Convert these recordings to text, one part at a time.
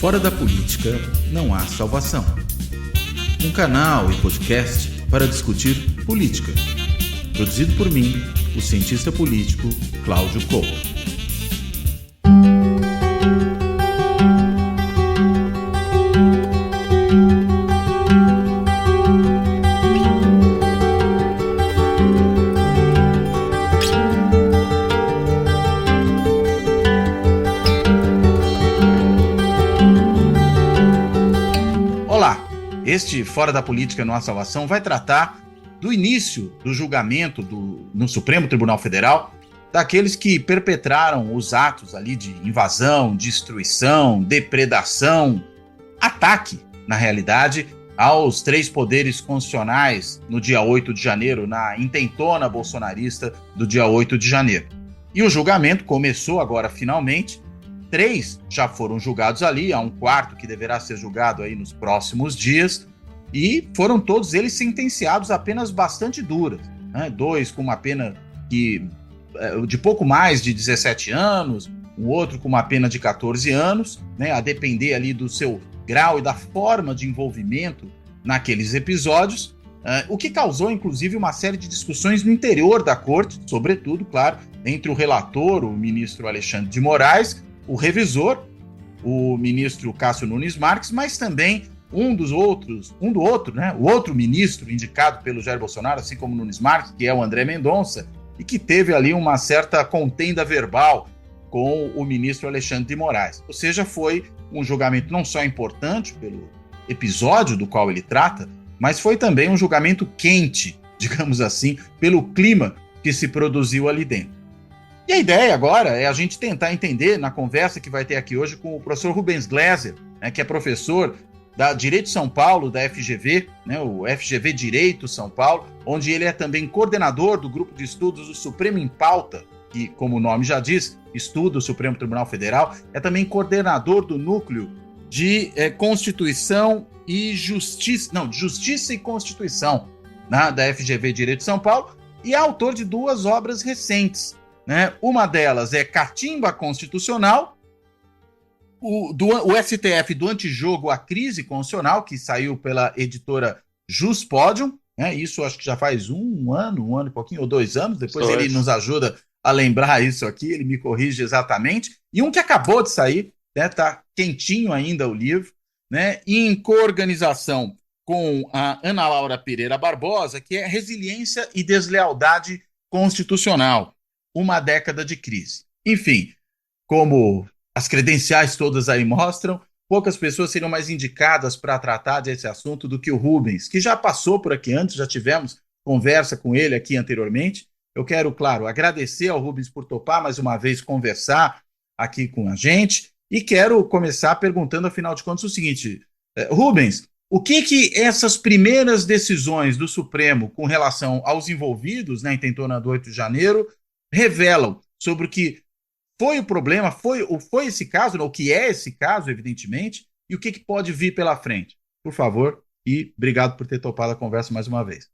Fora da política não há salvação. Um canal e podcast para discutir política. Produzido por mim, o cientista político Cláudio Couto. Este Fora da Política Não Há Salvação vai tratar do início do julgamento no Supremo Tribunal Federal daqueles que perpetraram os atos ali de invasão, destruição, depredação, ataque, na realidade, aos três poderes constitucionais no dia 8 de janeiro, na intentona bolsonarista do dia 8 de janeiro. E o julgamento começou agora finalmente. 3 já foram julgados ali, há um quarto que deverá ser julgado aí nos próximos dias, e foram todos eles sentenciados a penas bastante duras, né? 2 com uma pena de pouco mais de 17 anos, o outro com uma pena de 14 anos, né? A depender ali do seu grau e da forma de envolvimento naqueles episódios, o que causou inclusive uma série de discussões no interior da corte, sobretudo, claro, entre o relator, o ministro Alexandre de Moraes, o revisor, o ministro Cássio Nunes Marques, mas também o outro ministro indicado pelo Jair Bolsonaro, assim como Nunes Marques, que é o André Mendonça, e que teve ali uma certa contenda verbal com o ministro Alexandre de Moraes. Ou seja, foi um julgamento não só importante pelo episódio do qual ele trata, mas foi também um julgamento quente, digamos assim, pelo clima que se produziu ali dentro. E a ideia agora é a gente tentar entender, na conversa que vai ter aqui hoje com o professor Rubens Gleiser, né, que é professor da Direito São Paulo, da FGV, né, o FGV Direito São Paulo, onde ele é também coordenador do grupo de estudos do Supremo em Pauta, que, como o nome já diz, estuda o Supremo Tribunal Federal, é também coordenador do núcleo de Constituição e Justiça, Justiça e Constituição, né, da FGV Direito São Paulo, e é autor de 2 obras recentes, né? Uma delas é Catimba Constitucional, o STF do Antijogo à Crise Constitucional, que saiu pela editora Juspodium, né? Isso acho que já faz um ano e pouquinho, ou 2 anos, depois ele nos ajuda a lembrar isso aqui, ele me corrige exatamente, e um que acabou de sair, né? Tá quentinho ainda o livro, né? Em coorganização com a Ana Laura Pereira Barbosa, que é Resiliência e Deslealdade Constitucional, uma década de crise. Enfim, como as credenciais todas aí mostram, poucas pessoas seriam mais indicadas para tratar desse assunto do que o Rubens, que já passou por aqui antes, já tivemos conversa com ele aqui anteriormente. Eu quero, claro, agradecer ao Rubens por topar mais uma vez conversar aqui com a gente, e quero começar perguntando, afinal de contas, o seguinte, Rubens, o que essas primeiras decisões do Supremo com relação aos envolvidos na intentona do 8 de janeiro revelam sobre o que foi o problema, foi esse caso, o que é esse caso, evidentemente, e o que pode vir pela frente? Por favor, e obrigado por ter topado a conversa mais uma vez.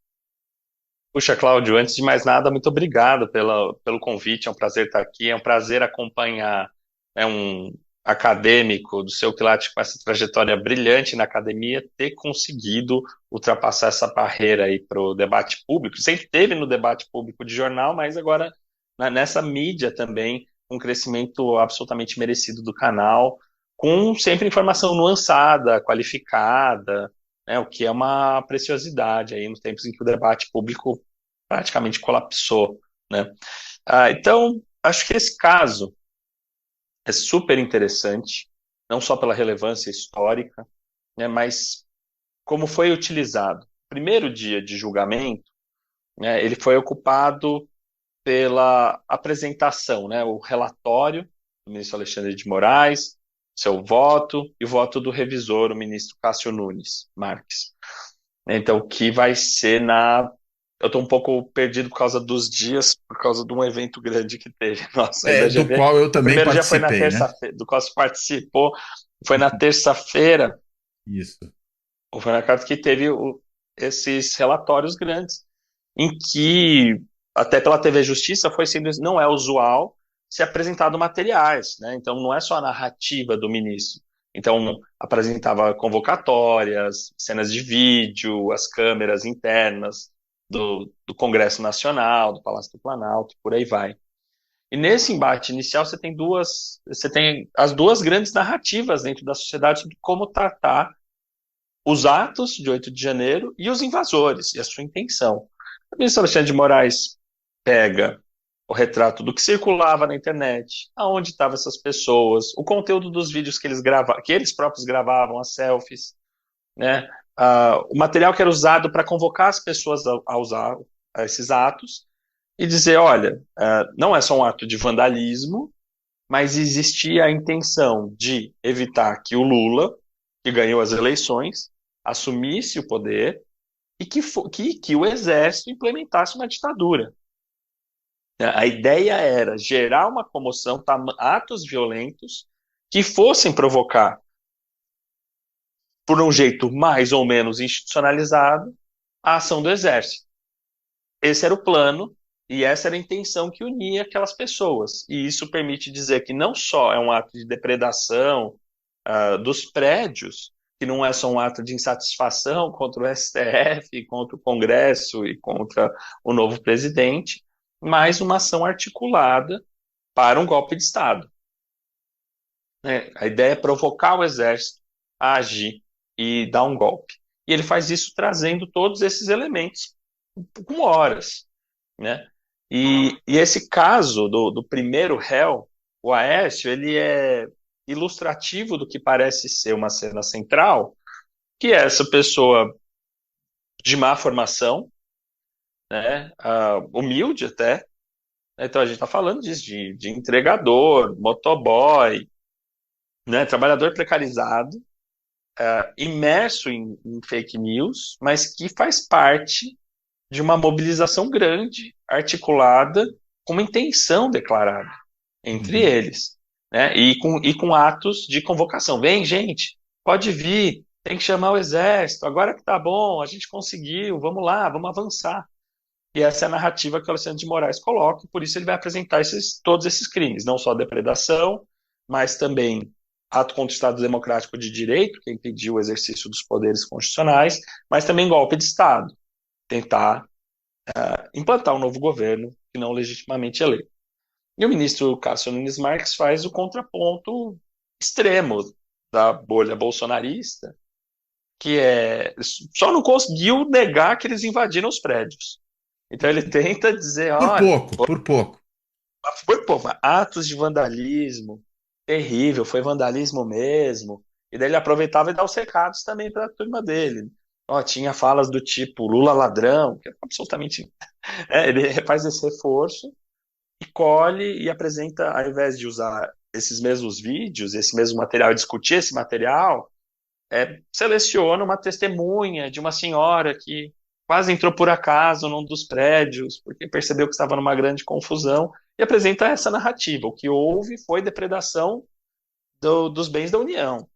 Puxa, Cláudio, antes de mais nada, muito obrigado pelo convite, é um prazer estar aqui, é um prazer acompanhar um acadêmico do seu quilate com essa trajetória brilhante na academia, ter conseguido ultrapassar essa barreira aí para o debate público. Sempre teve no debate público de jornal, mas agora nessa mídia também, um crescimento absolutamente merecido do canal, com sempre informação nuançada, qualificada, né, o que é uma preciosidade aí nos tempos em que o debate público praticamente colapsou, né? Então, acho que esse caso é super interessante, não só pela relevância histórica, né, mas como foi utilizado. O primeiro dia de julgamento, né, ele foi ocupado pela apresentação, né, o relatório do ministro Alexandre de Moraes, seu voto e o voto do revisor, o ministro Cássio Nunes Marques. Então, o que vai ser Eu estou um pouco perdido por causa dos dias, por causa de um evento grande que teve. Nossa, do qual eu também primeiro participei, dia foi na terça-feira, do qual você participou, foi na terça-feira. Isso. Foi na casa que teve esses relatórios grandes, em que até pela TV Justiça foi sendo, não é usual se apresentado materiais, né? Então não é só a narrativa do ministro, Então, apresentava convocatórias, cenas de vídeo, as câmeras internas do Congresso Nacional, do Palácio do Planalto, por aí vai. E nesse embate inicial você tem as duas grandes narrativas dentro da sociedade sobre como tratar os atos de 8 de janeiro e os invasores e a sua intenção. O ministro Alexandre de Moraes pega o retrato do que circulava na internet, aonde estavam essas pessoas, o conteúdo dos vídeos que eles próprios gravavam, as selfies, né? O material que era usado para convocar as pessoas a usar a esses atos e dizer, olha, não é só um ato de vandalismo, mas existia a intenção de evitar que o Lula, que ganhou as eleições, assumisse o poder e que o exército implementasse uma ditadura. A ideia era gerar uma comoção, atos violentos que fossem provocar, por um jeito mais ou menos institucionalizado, a ação do exército. Esse era o plano e essa era a intenção que unia aquelas pessoas. E isso permite dizer que não só é um ato de depredação dos prédios, que não é só um ato de insatisfação contra o STF, contra o Congresso e contra o novo presidente, mas uma ação articulada para um golpe de Estado. A ideia é provocar o exército a agir e dar um golpe. E ele faz isso trazendo todos esses elementos com horas, né? E esse caso do primeiro réu, o Aécio, ele é ilustrativo do que parece ser uma cena central, que é essa pessoa de má formação, né? Humilde até. Então a gente está falando disso, de entregador, motoboy, né? Trabalhador precarizado, imerso em fake news, mas que faz parte de uma mobilização grande, articulada, com uma intenção declarada entre eles, né? E com atos de convocação. Vem, gente, pode vir, tem que chamar o exército, agora que tá bom, a gente conseguiu, vamos lá, vamos avançar. E essa é a narrativa que o Alexandre de Moraes coloca, e por isso ele vai apresentar todos esses crimes, não só depredação, mas também ato contra o Estado Democrático de Direito, que impediu o exercício dos poderes constitucionais, mas também golpe de Estado, tentar implantar um novo governo que não legitimamente eleito. E o ministro Cássio Nunes Marques faz o contraponto extremo da bolha bolsonarista, que só não conseguiu negar que eles invadiram os prédios. Então ele tenta dizer, Por olha, pouco, por pouco. foi atos de vandalismo, terrível, foi vandalismo mesmo. E daí ele aproveitava e dá os recados também para a turma dele. Tinha falas do tipo Lula ladrão, que é absolutamente. Ele faz esse reforço e colhe e apresenta, ao invés de usar esses mesmos vídeos, esse mesmo material, discutir esse material, seleciona uma testemunha de uma senhora que quase entrou por acaso num dos prédios, porque percebeu que estava numa grande confusão, e apresenta essa narrativa. O que houve foi depredação dos bens da União,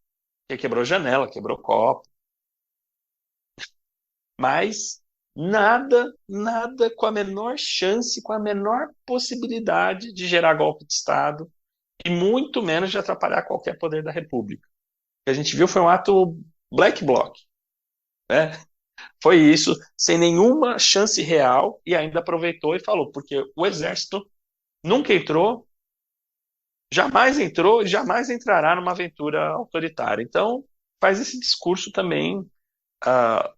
que quebrou janela, quebrou copo, mas nada com a menor chance, com a menor possibilidade de gerar golpe de Estado, e muito menos de atrapalhar qualquer poder da República. O que a gente viu foi um ato black bloc, né? Foi isso, sem nenhuma chance real, e ainda aproveitou e falou, porque o exército nunca entrou e jamais entrará numa aventura autoritária. Então, faz esse discurso também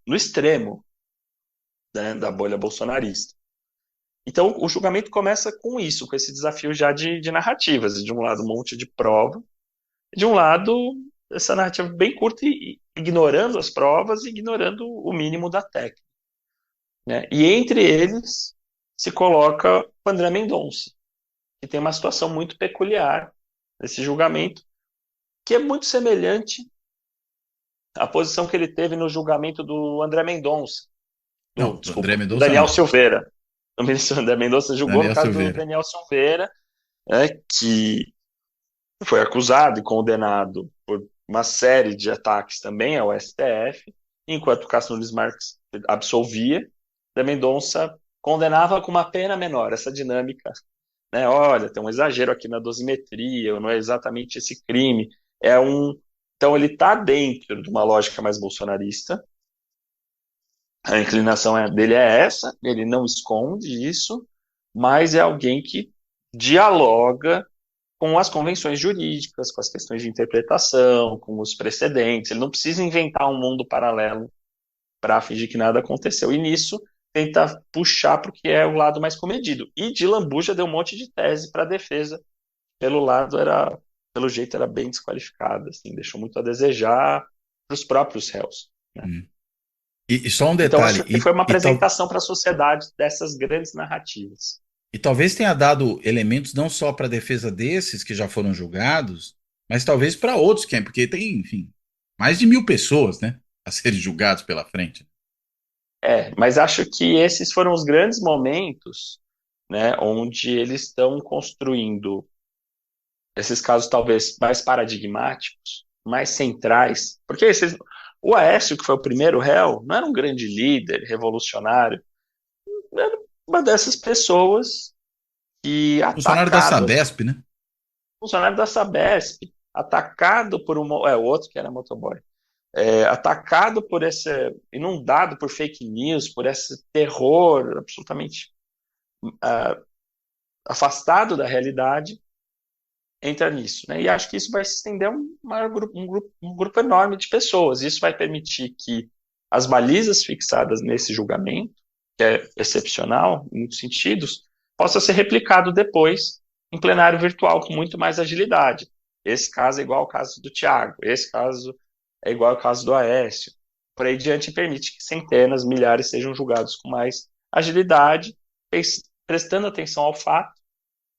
no extremo, né, da bolha bolsonarista. Então, o julgamento começa com isso, com esse desafio já de narrativas. De um lado, um monte de prova, e de um lado, essa narrativa bem curta, e ignorando as provas e ignorando o mínimo da técnica, né? E entre eles se coloca o André Mendonça, que tem uma situação muito peculiar nesse julgamento, que é muito semelhante à posição que ele teve no julgamento do André Mendonça, Não, do André do Mendonça Daniel não. Silveira. O ministro André Mendonça julgou Daniel no caso do Silveira. Daniel Silveira, né, que foi acusado e condenado por uma série de ataques também ao STF, enquanto o Cássio Nunes Marques absolvia, André Mendonça condenava com uma pena menor, essa dinâmica, né? Olha, tem um exagero aqui na dosimetria, não é exatamente esse crime, é um Então ele está dentro de uma lógica mais bolsonarista, a inclinação dele é essa, ele não esconde isso, mas é alguém que dialoga com as convenções jurídicas, com as questões de interpretação, com os precedentes. Ele não precisa inventar um mundo paralelo para fingir que nada aconteceu. E nisso tenta puxar para o que é o lado mais comedido. E de lambuja deu um monte de tese para a defesa. Pelo jeito era bem desqualificada, assim, deixou muito a desejar para os próprios réus, né? Hum. E só um Então detalhe, acho que foi uma apresentação para a sociedade dessas grandes narrativas. e talvez tenha dado elementos não só para a defesa desses que já foram julgados, mas talvez para outros, porque tem, enfim, mais de 1.000 pessoas, né, a serem julgados pela frente. Mas acho que esses foram os grandes momentos, né, onde eles estão construindo esses casos talvez mais paradigmáticos, mais centrais, porque o Aécio, que foi o primeiro réu, não era um grande líder revolucionário, era uma dessas pessoas que Funcionário da atacado, Sabesp, né? funcionário da Sabesp, atacado por o outro que era motoboy, atacado por esse, inundado por fake news, por esse terror absolutamente uh, afastado da realidade, entra nisso, né? E acho que isso vai se estender a um grupo enorme de pessoas. Isso vai permitir que as balizas fixadas nesse julgamento, que é excepcional em muitos sentidos, possa ser replicado depois em plenário virtual com muito mais agilidade. Esse caso é igual ao caso do Tiago, esse caso é igual ao caso do Aécio. Por aí diante permite que centenas, milhares sejam julgados com mais agilidade, prestando atenção ao fato,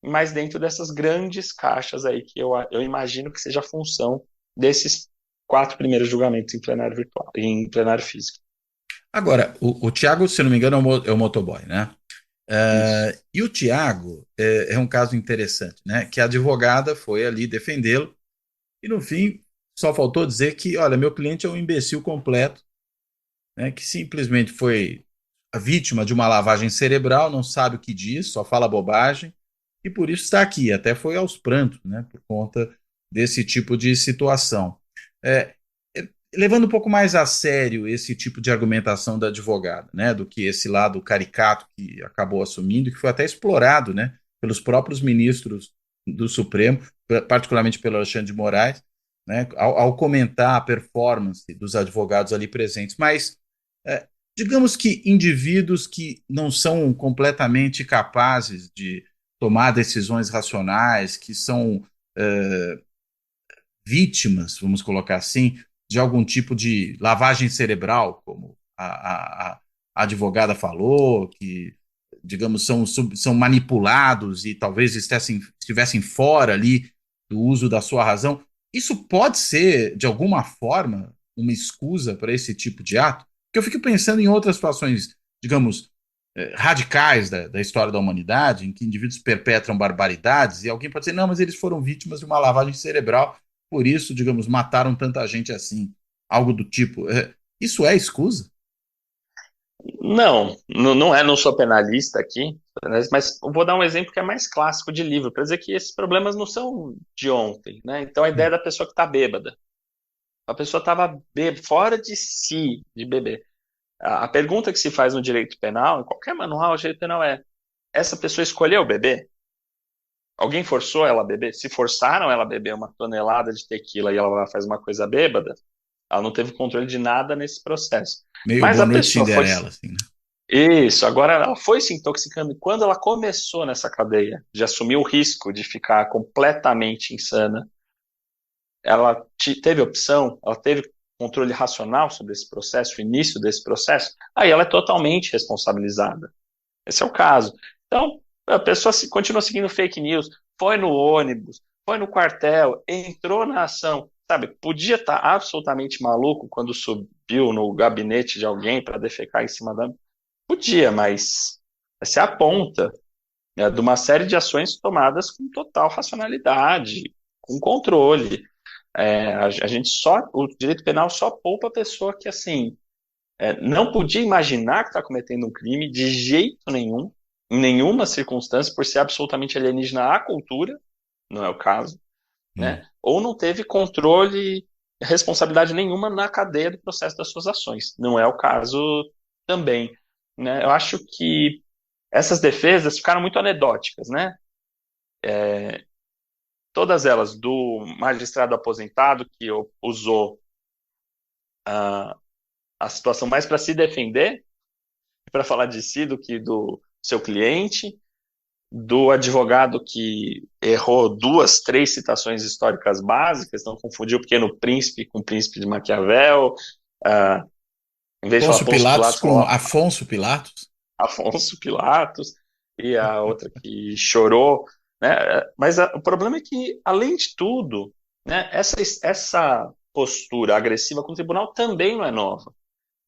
mas dentro dessas grandes caixas aí que eu imagino que seja a função desses 4 primeiros julgamentos em plenário virtual, em plenário físico. Agora, o Tiago, se não me engano, é o motoboy, né? Isso. E o Tiago é um caso interessante, né? Que a advogada foi ali defendê-lo e no fim só faltou dizer que, olha, meu cliente é um imbecil completo, né? Que simplesmente foi a vítima de uma lavagem cerebral, não sabe o que diz, só fala bobagem e por isso está aqui. Até foi aos prantos, né? Por conta desse tipo de situação. É, levando um pouco mais a sério esse tipo de argumentação da advogada, né, do que esse lado caricato que acabou assumindo, que foi até explorado, né, pelos próprios ministros do Supremo, particularmente pelo Alexandre de Moraes, né, ao comentar a performance dos advogados ali presentes. Mas, digamos que indivíduos que não são completamente capazes de tomar decisões racionais, que são vítimas, vamos colocar assim, de algum tipo de lavagem cerebral, como a advogada falou, que, digamos, são manipulados e talvez estivessem fora ali do uso da sua razão. Isso pode ser, de alguma forma, uma escusa para esse tipo de ato? Porque eu fico pensando em outras situações, digamos, radicais da história da humanidade, em que indivíduos perpetram barbaridades, e alguém pode dizer, não, mas eles foram vítimas de uma lavagem cerebral, por isso, digamos, mataram tanta gente assim, algo do tipo. Isso é escusa? Não sou penalista aqui, mas vou dar um exemplo que é mais clássico de livro, para dizer que esses problemas não são de ontem, né? Então a ideia da pessoa que está bêbada. A pessoa estava fora de si de beber. A pergunta que se faz no direito penal, em qualquer manual, o direito penal essa pessoa escolheu beber? Alguém forçou ela a beber? Se forçaram ela a beber uma tonelada de tequila e ela faz uma coisa bêbada, ela não teve controle de nada nesse processo. Meio Mas Boa a Noite pessoa foi. Cinderela, assim, né? Isso, agora ela foi se intoxicando. E quando ela começou nessa cadeia de assumir o risco de ficar completamente insana, ela teve opção, ela teve controle racional sobre esse processo, o início desse processo, aí ela é totalmente responsabilizada. Esse é o caso. Então, a pessoa continua seguindo fake news, foi no ônibus, foi no quartel, entrou na ação, sabe? Podia estar absolutamente maluco quando subiu no gabinete de alguém para defecar em cima da. Podia, mas se aponta, né, de uma série de ações tomadas com total racionalidade, com controle. A gente o direito penal só poupa a pessoa que, assim, não podia imaginar que está cometendo um crime de jeito nenhum, em nenhuma circunstância, por ser absolutamente alienígena à cultura, não é o caso, Hum. né? Ou não teve controle responsabilidade nenhuma na cadeia do processo das suas ações. Não é o caso também, né? Eu acho que essas defesas ficaram muito anedóticas, né? Todas elas do magistrado aposentado que usou a situação mais para se defender, para falar de si do que do seu cliente, do advogado que errou 2, 3 citações históricas básicas, não confundiu o Pequeno Príncipe com o Príncipe de Maquiavel, uh, em vez de falar Pôncio Pôncio Pilatos Pilatos, com falou Afonso Pilatos. Afonso Pilatos, e a outra que chorou, né? Mas o problema é que, além de tudo, né, essa postura agressiva com o tribunal também não é nova.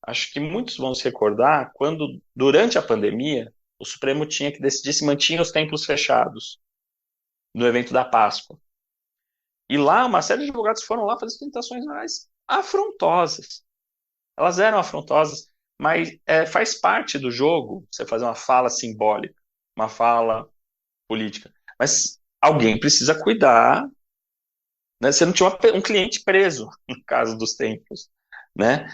Acho que muitos vão se recordar quando, durante a pandemia, o Supremo tinha que decidir se mantinha os templos fechados no evento da Páscoa. E lá, uma série de advogados foram lá fazer tentações mais afrontosas. Elas eram afrontosas, mas faz parte do jogo você fazer uma fala simbólica, uma fala política. Mas alguém precisa cuidar, né? Você não tinha um cliente preso, no caso dos templos, né?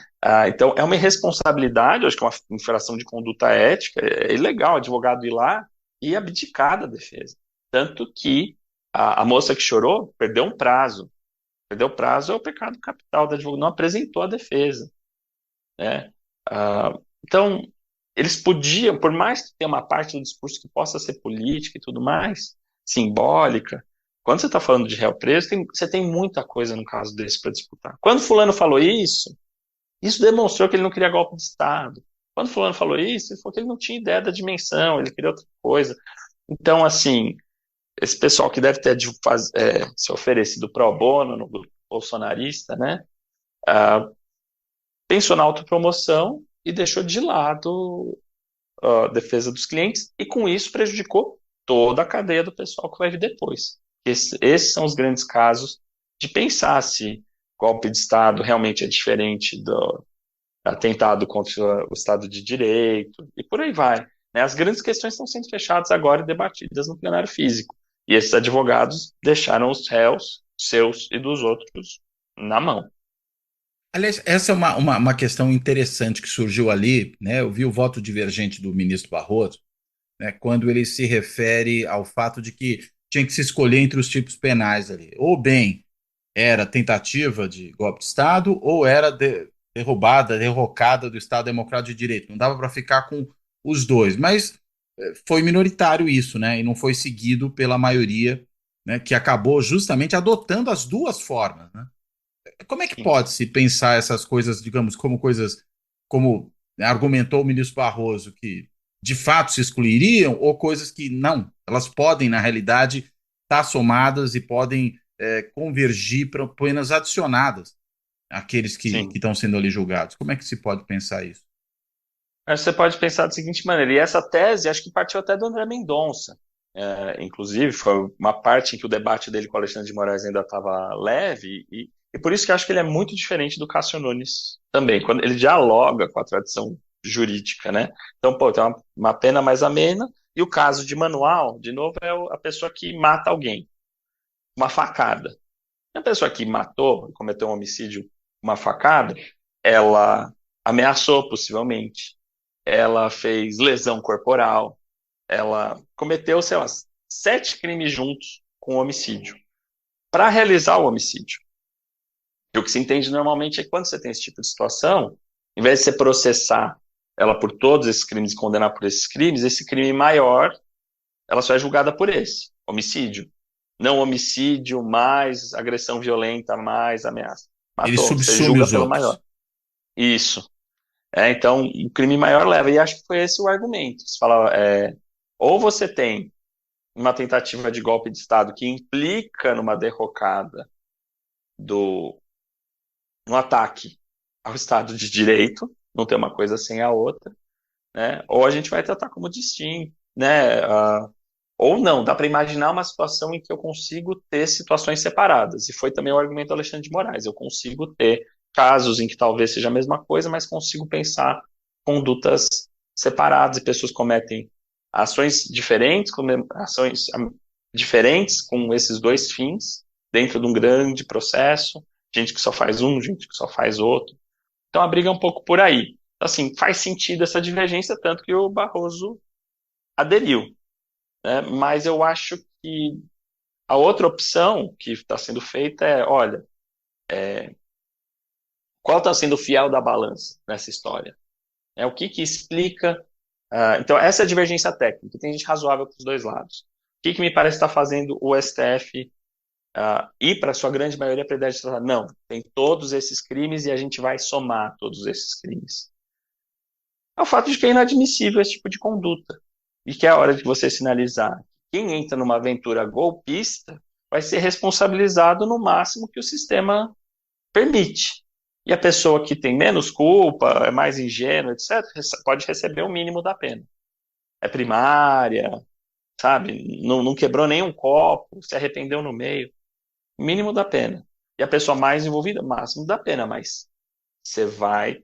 Então, é uma irresponsabilidade, acho que é uma infração de conduta ética, é ilegal o advogado ir lá e abdicar da defesa. Tanto que a moça que chorou perdeu um prazo. Perdeu o prazo é o pecado capital da advogada, não apresentou a defesa, né? Então, eles podiam, por mais que tenha uma parte do discurso que possa ser política e tudo mais, simbólica, quando você está falando de réu preso, você tem muita coisa no caso desse para disputar. Quando fulano falou isso demonstrou que ele não queria golpe de Estado. Quando fulano falou isso, ele falou que ele não tinha ideia da dimensão, ele queria outra coisa. Então, assim, esse pessoal que deve ter se oferecido pro bono no grupo bolsonarista, né, pensou na autopromoção e deixou de lado a defesa dos clientes, e com isso prejudicou toda a cadeia do pessoal que vai vir depois. Esses são os grandes casos de pensar se golpe de Estado realmente é diferente do atentado contra o Estado de Direito, e por aí vai, né? As grandes questões estão sendo fechadas agora e debatidas no plenário físico. E esses advogados deixaram os réus, seus e dos outros, na mão. Aliás, essa é uma questão interessante que surgiu ali, né? Eu vi o voto divergente do ministro Barroso, né, quando ele se refere ao fato de que tinha que se escolher entre os tipos penais ali. Ou bem era tentativa de golpe de Estado, ou era derrocada do Estado Democrático de Direito. Não dava para ficar com os dois. Mas foi minoritário isso, né? E não foi seguido pela maioria, né, que acabou justamente adotando as duas formas, né? Como é que Sim. pode se pensar essas coisas, digamos, como coisas, como argumentou o ministro Barroso, que de fato se excluiriam, ou coisas que não, elas podem, na realidade, estar somadas e podem convergir para penas adicionadas àqueles que Sim. estão sendo ali julgados? Como é que se pode pensar isso? Acho que você pode pensar da seguinte maneira, e essa tese acho que partiu até do André Mendonça. Inclusive, foi uma parte em que o debate dele com o Alexandre de Moraes ainda estava leve, e por isso que eu acho que ele é muito diferente do Cássio Nunes também, quando ele dialoga com a tradição jurídica, né? Então, pô, tem uma pena mais amena, e o caso de Manual, de novo, é a pessoa que mata alguém, uma facada. A pessoa que matou, cometeu um homicídio, uma facada, ela ameaçou possivelmente, ela fez lesão corporal, ela cometeu, sei lá, 7 crimes juntos com o homicídio, para realizar o homicídio. E o que se entende normalmente é que quando você tem esse tipo de situação, em vez de você processar ela por todos esses crimes e condenar por esses crimes, esse crime maior, ela só é julgada por esse, homicídio. Não homicídio, mais agressão violenta, mais ameaça. Ele Matou, você subsume julga os pelo maior. outros. Isso. Então, o crime maior leva. E acho que foi esse o argumento. Você fala, ou você tem uma tentativa de golpe de Estado que implica numa derrocada no ataque ao Estado de Direito, não tem uma coisa sem a outra, né? Ou a gente vai tratar como distinto, né? Ou não, dá para imaginar uma situação em que eu consigo ter situações separadas. E foi também o argumento do Alexandre de Moraes. Eu consigo ter casos em que talvez seja a mesma coisa, mas consigo pensar condutas separadas e pessoas cometem ações diferentes, ações diferentes com esses dois fins dentro de um grande processo, gente que só faz um, gente que só faz outro. Então a briga é um pouco por aí. Então, assim, faz sentido essa divergência, tanto que o Barroso aderiu, né? Mas eu acho que a outra opção que está sendo feita é, olha, qual está sendo o fiel da balança nessa história? O que explica. Então, essa é a divergência técnica. Tem gente razoável para os dois lados. O que me parece estar fazendo o STF ir para a sua grande maioria para a ideia de falar, não, tem todos esses crimes e a gente vai somar todos esses crimes? É o fato de que é inadmissível esse tipo de conduta. E que é a hora de você sinalizar que quem entra numa aventura golpista vai ser responsabilizado no máximo que o sistema permite. E a pessoa que tem menos culpa, é mais ingênua, etc., pode receber o mínimo da pena. É primária, sabe? Não quebrou nenhum copo, se arrependeu no meio. Mínimo da pena. E a pessoa mais envolvida, máximo da pena. Mas você vai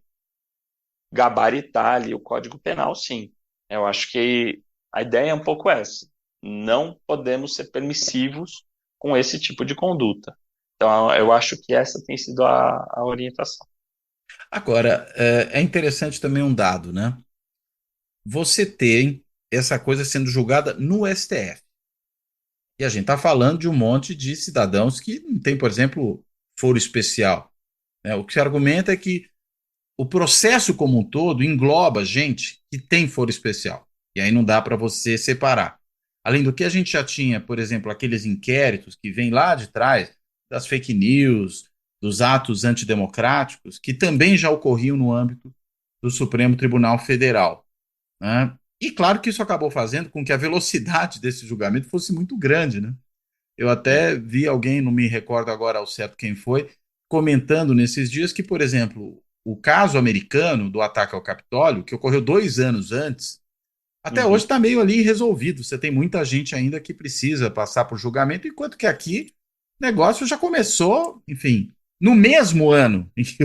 gabaritar ali o Código Penal, sim. Eu acho que a ideia é um pouco essa. Não podemos ser permissivos com esse tipo de conduta. Então, eu acho que essa tem sido a orientação. Agora, é interessante também um dado, né? Você tem essa coisa sendo julgada no STF. E a gente está falando de um monte de cidadãos que não tem, por exemplo, foro especial, né? O que se argumenta é que o processo como um todo engloba gente que tem foro especial. E aí não dá para você separar. Além do que a gente já tinha, por exemplo, aqueles inquéritos que vêm lá de trás, das fake news, dos atos antidemocráticos, que também já ocorriam no âmbito do Supremo Tribunal Federal, né? E claro que isso acabou fazendo com que a velocidade desse julgamento fosse muito grande, né? Eu até vi alguém, não me recordo agora ao certo quem foi, comentando nesses dias que, por exemplo, o caso americano do ataque ao Capitólio, que ocorreu 2 anos antes, até hoje Uhum. está meio ali resolvido. Você tem muita gente ainda que precisa passar por julgamento, enquanto que aqui o negócio já começou, enfim, no mesmo ano em que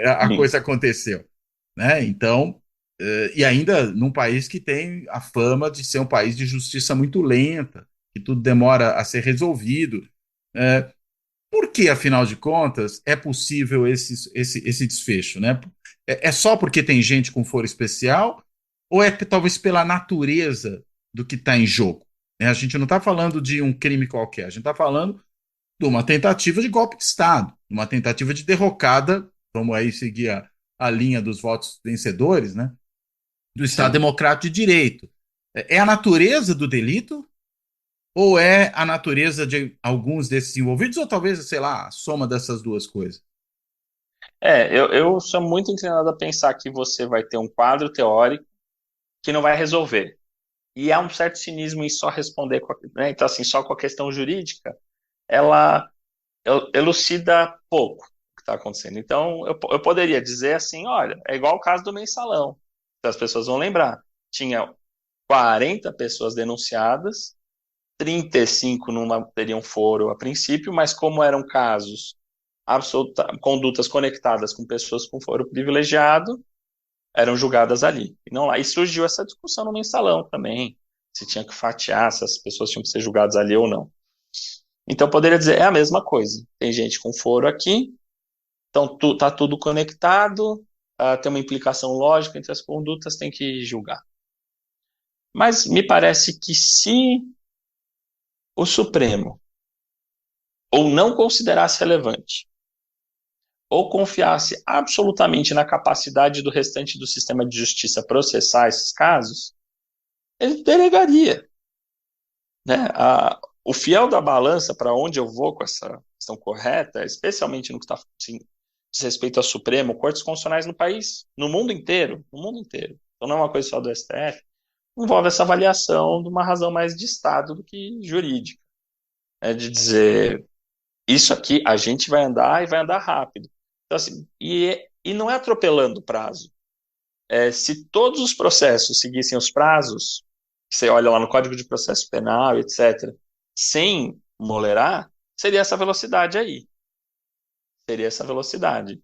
a Sim. coisa aconteceu, né? Então, e ainda num país que tem a fama de ser um país de justiça muito lenta, que tudo demora a ser resolvido. É, por que, afinal de contas, é possível esse desfecho, né? É só porque tem gente com foro especial ou é talvez pela natureza do que está em jogo? Né? A gente não está falando de um crime qualquer, a gente está falando de uma tentativa de golpe de Estado, uma tentativa de derrocada, vamos aí seguir a linha dos votos vencedores, né? Do Estado Sim. Democrático de Direito. É a natureza do delito ou é a natureza de alguns desses envolvidos, ou talvez, sei lá, a soma dessas duas coisas? Eu sou muito inclinado a pensar que você vai ter um quadro teórico que não vai resolver. E há um certo cinismo em só responder né? Então, assim, só com a questão jurídica, ela elucida pouco o que está acontecendo. Então, eu poderia dizer assim, olha, é igual o caso do mensalão. Então, as pessoas vão lembrar. Tinha 40 pessoas denunciadas, 35 não teriam foro a princípio, mas como eram casos condutas conectadas com pessoas com foro privilegiado, eram julgadas ali. E não lá. E surgiu essa discussão no mensalão também, se tinha que fatiar, se as pessoas tinham que ser julgadas ali ou não. Então, poderia dizer, é a mesma coisa. Tem gente com foro aqui, então tá tudo conectado, tem uma implicação lógica entre as condutas, tem que julgar. Mas me parece que se o Supremo ou não considerasse relevante, ou confiasse absolutamente na capacidade do restante do sistema de justiça processar esses casos, ele delegaria. Né? O fiel da balança para onde eu vou com essa questão correta, especialmente no que está assim, diz respeito ao Supremo, cortes constitucionais no país, no mundo inteiro. Então não é uma coisa só do STF, envolve essa avaliação de uma razão mais de Estado do que jurídica. É de dizer, isso aqui a gente vai andar e vai andar rápido. Então, assim, e não é atropelando o prazo. Se todos os processos seguissem os prazos, você olha lá no Código de Processo Penal, etc., sem molerar, seria essa velocidade aí. Seria essa velocidade.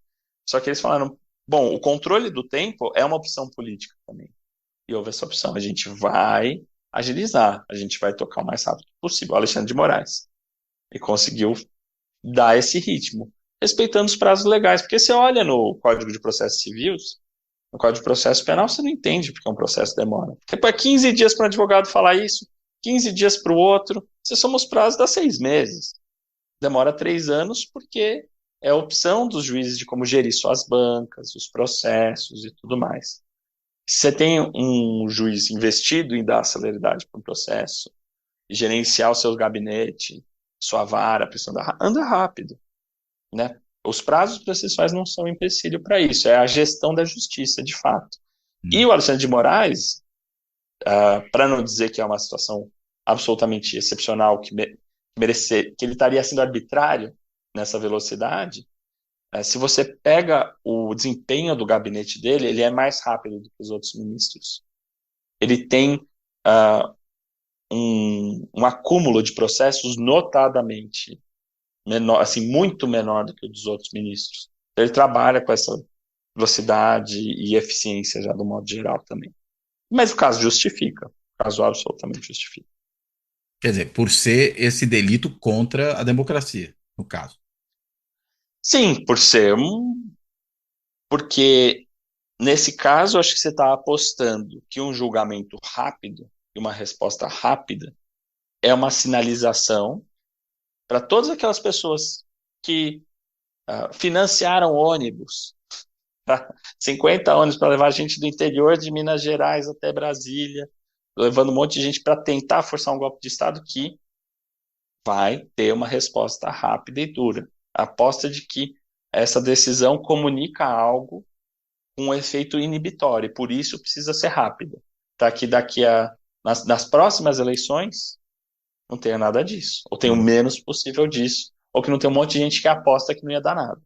Só que eles falaram, bom, o controle do tempo é uma opção política também. E houve essa opção. A gente vai agilizar, a gente vai tocar o mais rápido possível. O Alexandre de Moraes. E conseguiu dar esse ritmo. respeitando os prazos legais. Porque você olha no Código de Processo Civil, no Código de Processo Penal, você não entende porque um processo demora. Porque é 15 dias para um advogado falar isso, 15 dias para o outro, se somos prazos, dá 6 meses. Demora 3 anos porque é a opção dos juízes de como gerir suas bancas, os processos e tudo mais. Se você tem um juiz investido em dar celeridade para um processo, e gerenciar o seu gabinete, sua vara, anda rápido, né? Os prazos processuais não são empecilho para isso, é a gestão da justiça, de fato. E o Alexandre de Moraes, para não dizer que é uma situação absolutamente excepcional, que ele estaria sendo arbitrário nessa velocidade, se você pega o desempenho do gabinete dele, ele é mais rápido do que os outros ministros. Ele tem um acúmulo de processos notadamente menor, assim, muito menor do que o dos outros ministros. Então, ele trabalha com essa velocidade e eficiência já do modo geral também. Mas o caso justifica, o caso absolutamente justifica. Quer dizer, por ser esse delito contra a democracia, no caso. Sim, por ser porque nesse caso, acho que você está apostando que um julgamento rápido e uma resposta rápida é uma sinalização para todas aquelas pessoas que financiaram ônibus, 50 ônibus para levar gente do interior de Minas Gerais até Brasília, levando um monte de gente para tentar forçar um golpe de Estado, que vai ter uma resposta rápida e dura. A aposta de que essa decisão comunica algo com um efeito inibitório, e por isso precisa ser rápida, para que nas próximas eleições não tenha nada disso, ou tenha o menos possível disso, ou que não tenha um monte de gente que aposta que não ia dar nada.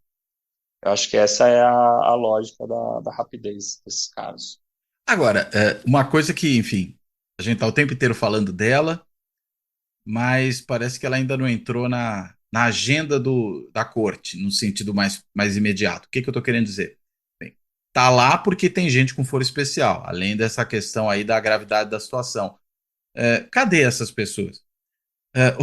Eu acho que essa é a lógica da rapidez desses casos. Agora, uma coisa que, enfim, a gente está o tempo inteiro falando dela, mas parece que ela ainda não entrou na agenda da corte, no sentido mais imediato. O que eu estou querendo dizer? Bem, tá lá porque tem gente com foro especial, além dessa questão aí da gravidade da situação. Cadê essas pessoas?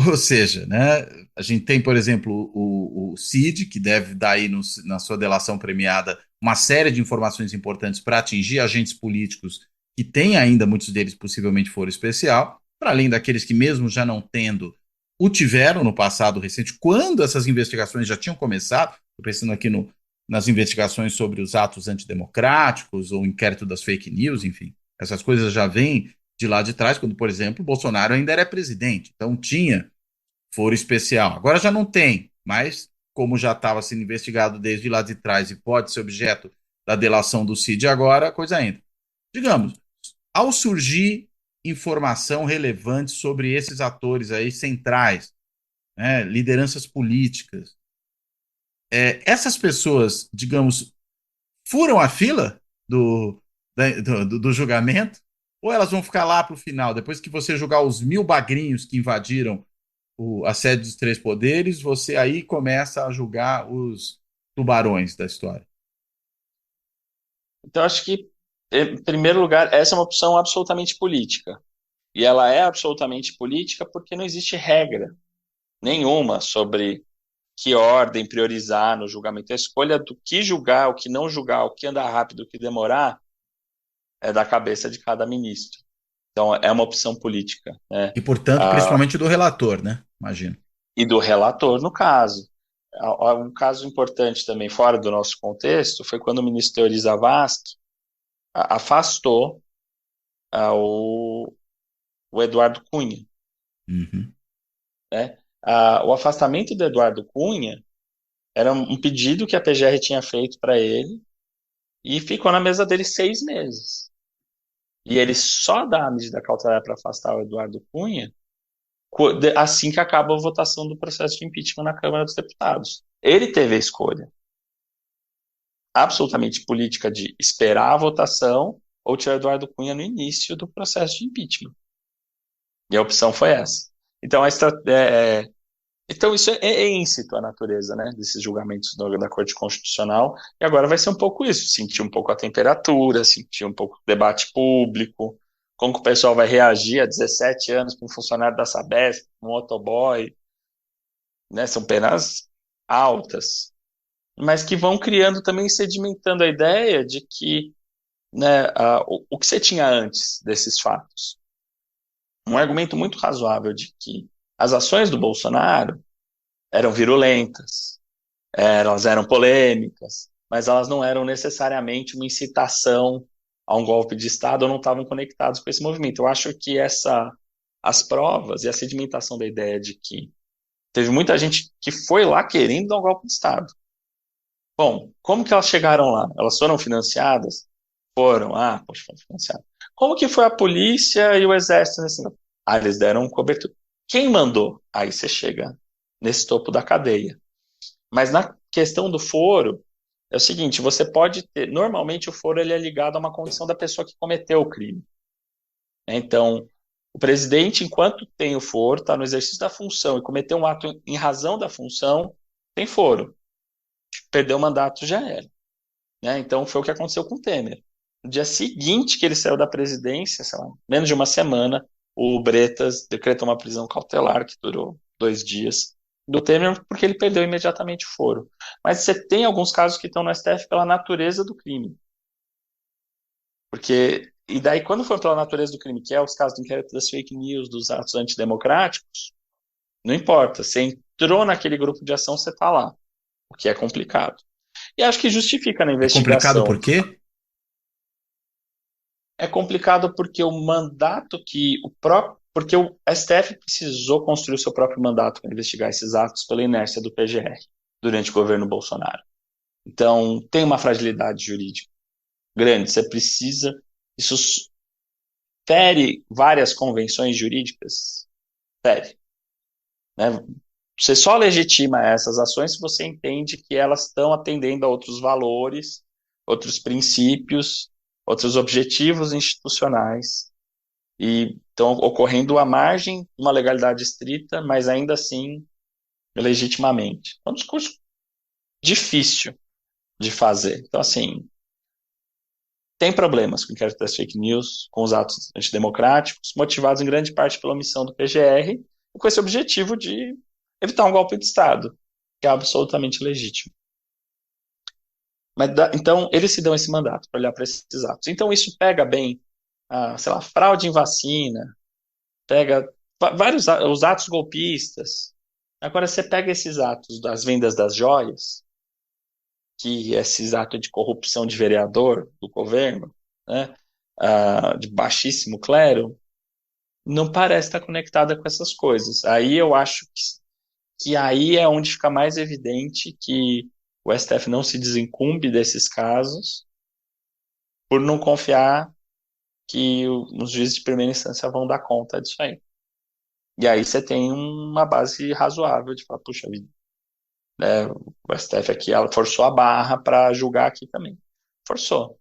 Ou seja, né, a gente tem, por exemplo, o Cid, que deve dar aí na sua delação premiada uma série de informações importantes para atingir agentes políticos que têm ainda, muitos deles possivelmente foro especial, para além daqueles que, mesmo já não tendo, o tiveram no passado recente, quando essas investigações já tinham começado. Estou pensando aqui nas investigações sobre os atos antidemocráticos ou o inquérito das fake news, enfim, essas coisas já vêm de lá de trás, quando, por exemplo, Bolsonaro ainda era presidente, então tinha foro especial. Agora já não tem, mas como já estava sendo investigado desde lá de trás e pode ser objeto da delação do Cid agora, a coisa entra. Digamos, ao surgir informação relevante sobre esses atores aí centrais, né, lideranças políticas, essas pessoas, digamos, furam a fila do julgamento? Ou elas vão ficar lá para o final, depois que você julgar os 1000 bagrinhos que invadiram a sede dos três poderes, você aí começa a julgar os tubarões da história? Então, acho que, em primeiro lugar, essa é uma opção absolutamente política. E ela é absolutamente política porque não existe regra nenhuma sobre que ordem priorizar no julgamento. A escolha do que julgar, o que não julgar, o que andar rápido, o que demorar, é da cabeça de cada ministro. Então, é uma opção política, né? E, portanto, principalmente do relator, né? Imagino. E do relator, no caso. Um caso importante também, fora do nosso contexto, foi quando o ministro Teori Zavascki afastou o Eduardo Cunha. Uhum. Né? O afastamento do Eduardo Cunha era um pedido que a PGR tinha feito para ele e ficou na mesa dele 6 meses. E ele só dá a medida cautelar para afastar o Eduardo Cunha assim que acaba a votação do processo de impeachment na Câmara dos Deputados. Ele teve a escolha absolutamente política de esperar a votação ou tirar Eduardo Cunha no início do processo de impeachment. E a opção foi essa. Então, então isso é íncito a natureza, né, desses julgamentos da Corte Constitucional. E agora vai ser um pouco isso, sentir um pouco a temperatura, sentir um pouco o debate público, como que o pessoal vai reagir a 17 anos para um funcionário da Sabesp, um motoboy, né? São penas altas. mas que vão criando também, sedimentando a ideia de que, né, o que você tinha antes desses fatos. Um argumento muito razoável de que as ações do Bolsonaro eram virulentas, elas eram polêmicas, mas elas não eram necessariamente uma incitação a um golpe de Estado ou não estavam conectados com esse movimento. Eu acho que as provas e a sedimentação da ideia de que teve muita gente que foi lá querendo dar um golpe de Estado. Bom, como que elas chegaram lá? Elas foram financiadas? Foram. Ah, poxa, foram financiadas. Como que foi a polícia e o exército nesse momento? Ah, eles deram cobertura. Quem mandou? Aí você chega nesse topo da cadeia. Mas na questão do foro, é o seguinte, você pode ter, normalmente o foro ele é ligado a uma condição da pessoa que cometeu o crime. Então, o presidente, enquanto tem o foro, está no exercício da função e cometeu um ato em razão da função, tem foro. Perdeu o mandato, já era. Né? Então, foi o que aconteceu com o Temer. No dia seguinte que ele saiu da presidência, sei lá, menos de uma semana, o Bretas decretou uma prisão cautelar que durou 2 dias do Temer porque ele perdeu imediatamente o foro. Mas você tem alguns casos que estão no STF pela natureza do crime. Porque, e daí, quando for pela natureza do crime, que é os casos do inquérito das fake news, dos atos antidemocráticos, não importa. Você entrou naquele grupo de ação, você está lá. O que é complicado. E acho que justifica na É complicado por investigação. quê? É complicado porque o mandato que o próprio. Porque o STF precisou construir o seu próprio mandato para investigar esses atos pela inércia do PGR durante o governo Bolsonaro. Então, tem uma fragilidade jurídica grande. Você precisa. Isso fere várias convenções jurídicas. Fere. Né? Você só legitima essas ações se você entende que elas estão atendendo a outros valores, outros princípios, outros objetivos institucionais e estão ocorrendo à margem de uma legalidade estrita, mas ainda assim legitimamente. É um discurso difícil de fazer. Então, assim, tem problemas com o inquérito das fake news, com os atos antidemocráticos, motivados em grande parte pela omissão do PGR, e com esse objetivo de evitar um golpe de Estado, que é absolutamente legítimo. Mas, então, eles se dão esse mandato para olhar para esses atos. Então, isso pega bem, sei lá, fraude em vacina, pega vários os atos golpistas. Agora, você pega esses atos das vendas das joias, que esses atos de corrupção de vereador do governo, né, de baixíssimo clero, não parece estar conectada com essas coisas. Aí eu acho que aí é onde fica mais evidente que o STF não se desincumbe desses casos por não confiar que os juízes de primeira instância vão dar conta disso aí. E aí você tem uma base razoável de falar, puxa vida, né, o STF aqui ela forçou a barra para julgar aqui também. Forçou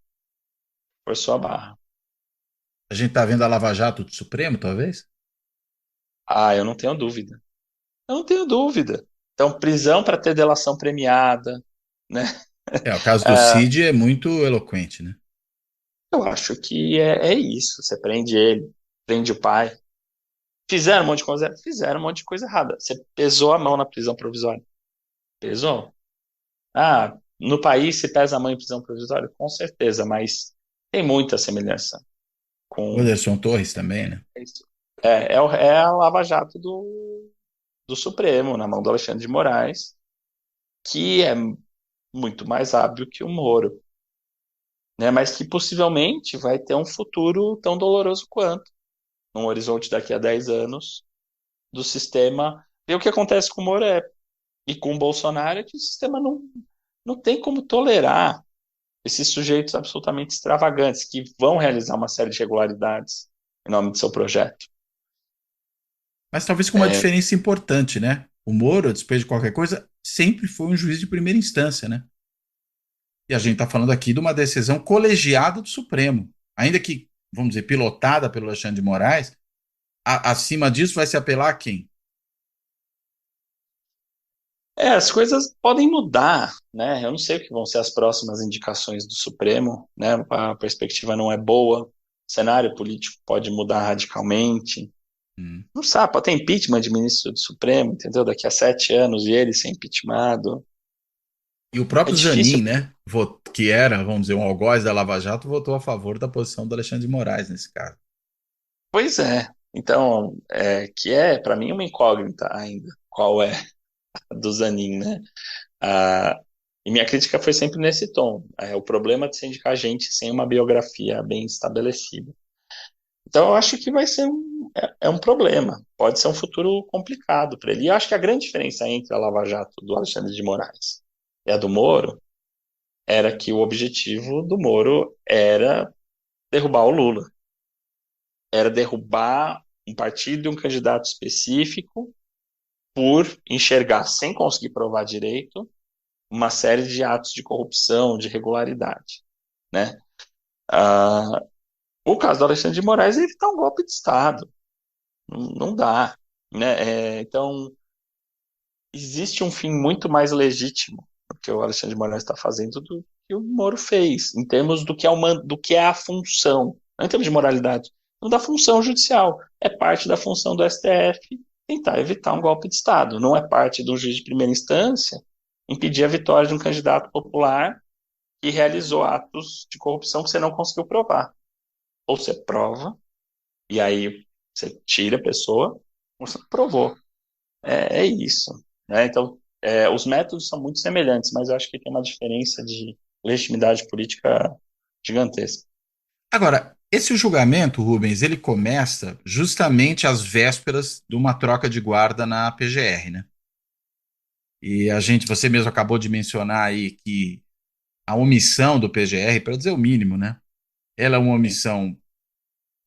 a barra. A gente está vendo a Lava Jato do Supremo, talvez? Ah, eu não tenho dúvida. Eu não tenho dúvida. Então, prisão para ter delação premiada, né? É, o caso do Ah, Cid é muito eloquente, né? eu acho que é isso. Você prende ele, prende o pai. Fizeram um monte de coisa, fizeram um monte de coisa errada. Você pesou a mão na prisão provisória. Pesou? Ah, no país se pesa a mão em prisão provisória? Com certeza, mas tem muita semelhança O com Anderson Torres também, né? isso. É a Lava Jato do Supremo, na mão do Alexandre de Moraes, que é muito mais hábil que o Moro, né? Mas que possivelmente vai ter um futuro tão doloroso quanto, num horizonte daqui a 10 anos, do sistema. E o que acontece com o Moro e com o Bolsonaro é que o sistema não tem como tolerar esses sujeitos absolutamente extravagantes que vão realizar uma série de irregularidades em nome do seu projeto. Mas talvez com uma É, diferença importante, né? O Moro, a despeito de qualquer coisa, sempre foi um juiz de primeira instância, né? E a gente está falando aqui de uma decisão colegiada do Supremo. Ainda que, vamos dizer, pilotada pelo Alexandre de Moraes, acima disso vai se apelar a quem? as coisas podem mudar, né? Eu não sei o que vão ser as próximas indicações do Supremo, né? A perspectiva não é boa, o cenário político pode mudar radicalmente. Hum. Não sabe, pode ter impeachment de ministro do Supremo, entendeu? Daqui a 7 anos e ele ser impeachmentado. E o É próprio Zanin, difícil. né, que era, vamos dizer, um algoz da Lava Jato, votou a favor da posição do Alexandre de Moraes nesse caso. Pois é. Então, que é, para mim, uma incógnita ainda. Qual é a do Zanin, né? Ah, e minha crítica foi sempre nesse tom. O problema de se indicar gente sem uma biografia bem estabelecida. Então, eu acho que vai ser um problema. Pode ser um futuro complicado para ele. E eu acho que a grande diferença entre a Lava Jato do Alexandre de Moraes e a do Moro era que o objetivo do Moro era derrubar o Lula. Era derrubar um partido e um candidato específico por enxergar, sem conseguir provar direito, uma série de atos de corrupção, de irregularidade, né? Ah, o caso do Alexandre de Moraes é evitar um golpe de Estado. Não dá, né? Então, existe um fim muito mais legítimo do que o Alexandre de Moraes está fazendo do que o Moro fez, em termos do que é a função, não em termos de moralidade, não da função judicial. É parte da função do STF tentar evitar um golpe de Estado. Não é parte do juiz de primeira instância impedir a vitória de um candidato popular que realizou atos de corrupção que você não conseguiu provar. Ou você prova, e aí você tira a pessoa, ou você provou. É isso. Né? Então, os métodos são muito semelhantes, mas eu acho que tem uma diferença de legitimidade política gigantesca. Agora, esse julgamento, Rubens, ele começa justamente às vésperas de uma troca de guarda na PGR, né? E você mesmo acabou de mencionar aí que a omissão do PGR, para dizer o mínimo, né? Ela é uma omissão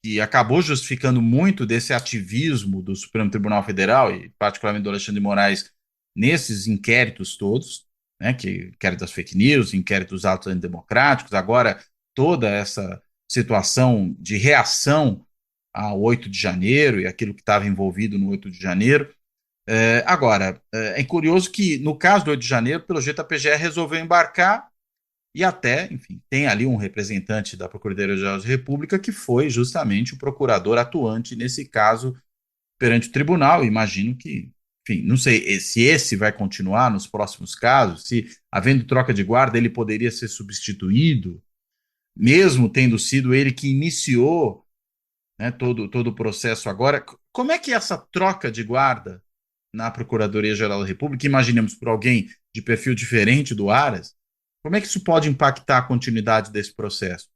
que acabou justificando muito desse ativismo do Supremo Tribunal Federal e particularmente do Alexandre de Moraes nesses inquéritos todos, né, que inquérito das fake news, inquérito dos atos antidemocráticos, agora toda essa situação de reação ao 8 de janeiro e aquilo que estava envolvido no 8 de janeiro. Agora, é curioso que no caso do 8 de janeiro, pelo jeito a PGR resolveu embarcar e até, enfim, tem ali um representante da Procuradoria-Geral da República que foi justamente o procurador atuante nesse caso perante o tribunal. Imagino que, enfim, não sei se esse vai continuar nos próximos casos, se, havendo troca de guarda, ele poderia ser substituído, mesmo tendo sido ele que iniciou, né, todo o processo agora. Como é que essa troca de guarda na Procuradoria-Geral da República, imaginemos por alguém de perfil diferente do Aras, como é que isso pode impactar a continuidade desse processo?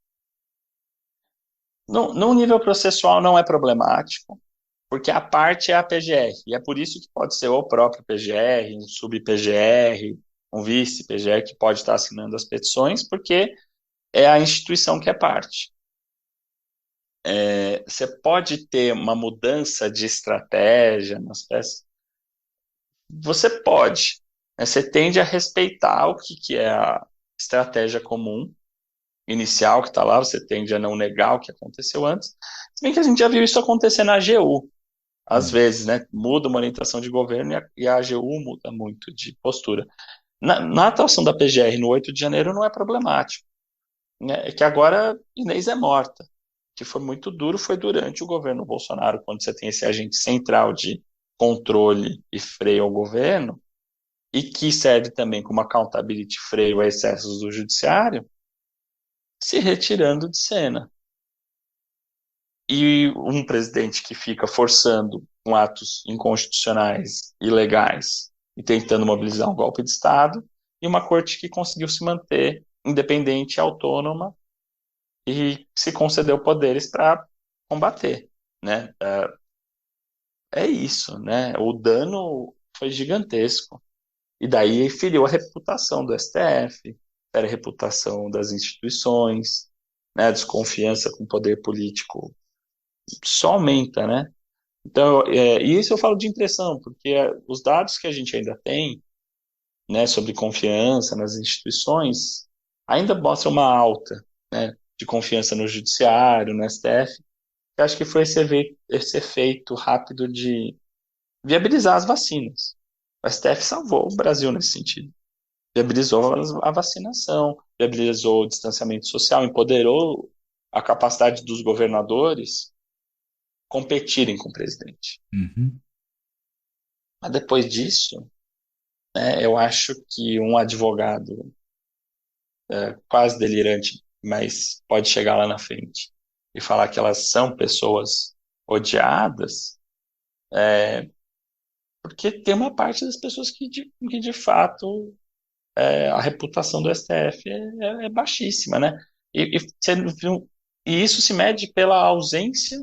No nível processual não é problemático, porque a parte é a PGR, e é por isso que pode ser o próprio PGR, um sub-PGR, um vice-PGR que pode estar assinando as petições, porque é a instituição que é parte. Você pode ter uma mudança de estratégia nas peças? Você pode. Né? Você tende a respeitar o que é a estratégia comum inicial que está lá, você tende a não negar o que aconteceu antes. Se bem que a gente já viu isso acontecer na AGU, às Hum. vezes, né? Muda uma orientação de governo e a AGU muda muito de postura. Na atuação da PGR no 8 de janeiro não é problemático. Né? É que agora Inês é morta. O que foi muito duro foi durante o governo Bolsonaro, quando você tem esse agente central de controle e freio ao governo, e que serve também como accountability freio a excessos do judiciário, se retirando de cena. E um presidente que fica forçando com atos inconstitucionais, ilegais, e tentando mobilizar um golpe de Estado, e uma corte que conseguiu se manter independente e autônoma e se concedeu poderes para combater, né? É isso, né? O dano foi gigantesco. E daí feriu a reputação do STF, fere a reputação das instituições, né? A desconfiança com o poder político só aumenta, né? Então, e isso eu falo de impressão, porque os dados que a gente ainda tem, né, sobre confiança nas instituições, ainda mostram uma alta, né, de confiança no judiciário, no STF. Eu acho que foi esse efeito rápido de viabilizar as vacinas. O STF salvou o Brasil nesse sentido. Viabilizou a vacinação, viabilizou o distanciamento social, empoderou a capacidade dos governadores competirem com o presidente. Uhum. Mas depois disso, né? Eu acho que um advogado quase delirante, mas pode chegar lá na frente e falar que elas são pessoas odiadas, porque tem uma parte das pessoas que de fato a reputação do STF é baixíssima, né? E isso se mede pela ausência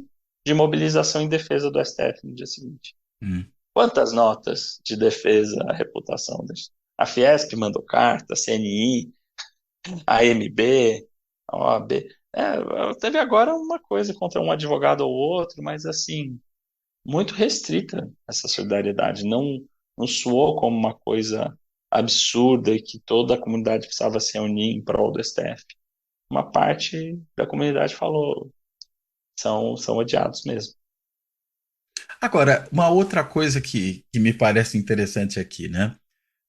de mobilização em defesa do STF no dia seguinte. Hum. Quantas notas de defesa à reputação? A Fiesp mandou carta, a CNI, a AMB, a OAB. Teve agora uma coisa contra um advogado ou outro, mas assim, muito restrita essa solidariedade. Não soou como uma coisa absurda e que toda a comunidade precisava se unir em prol do STF. Uma parte da comunidade falou, são odiados mesmo. Agora, uma outra coisa que me parece interessante aqui, né?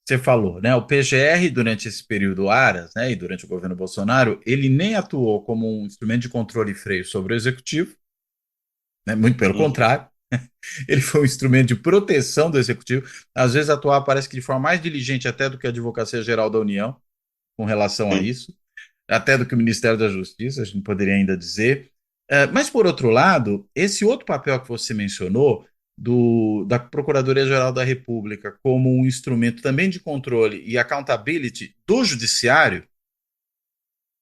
Você falou, né? O PGR, durante esse período Aras, né, e durante o governo Bolsonaro, ele nem atuou como um instrumento de controle e freio sobre o executivo, né? Muito pelo Uhum. contrário, ele foi um instrumento de proteção do executivo. Às vezes atuava, parece que de forma mais diligente até do que a Advocacia Geral da União, com relação a Sim. isso, até do que o Ministério da Justiça, a gente poderia ainda dizer. Mas, por outro lado, esse outro papel que você mencionou, da Procuradoria-Geral da República, como um instrumento também de controle e accountability do Judiciário,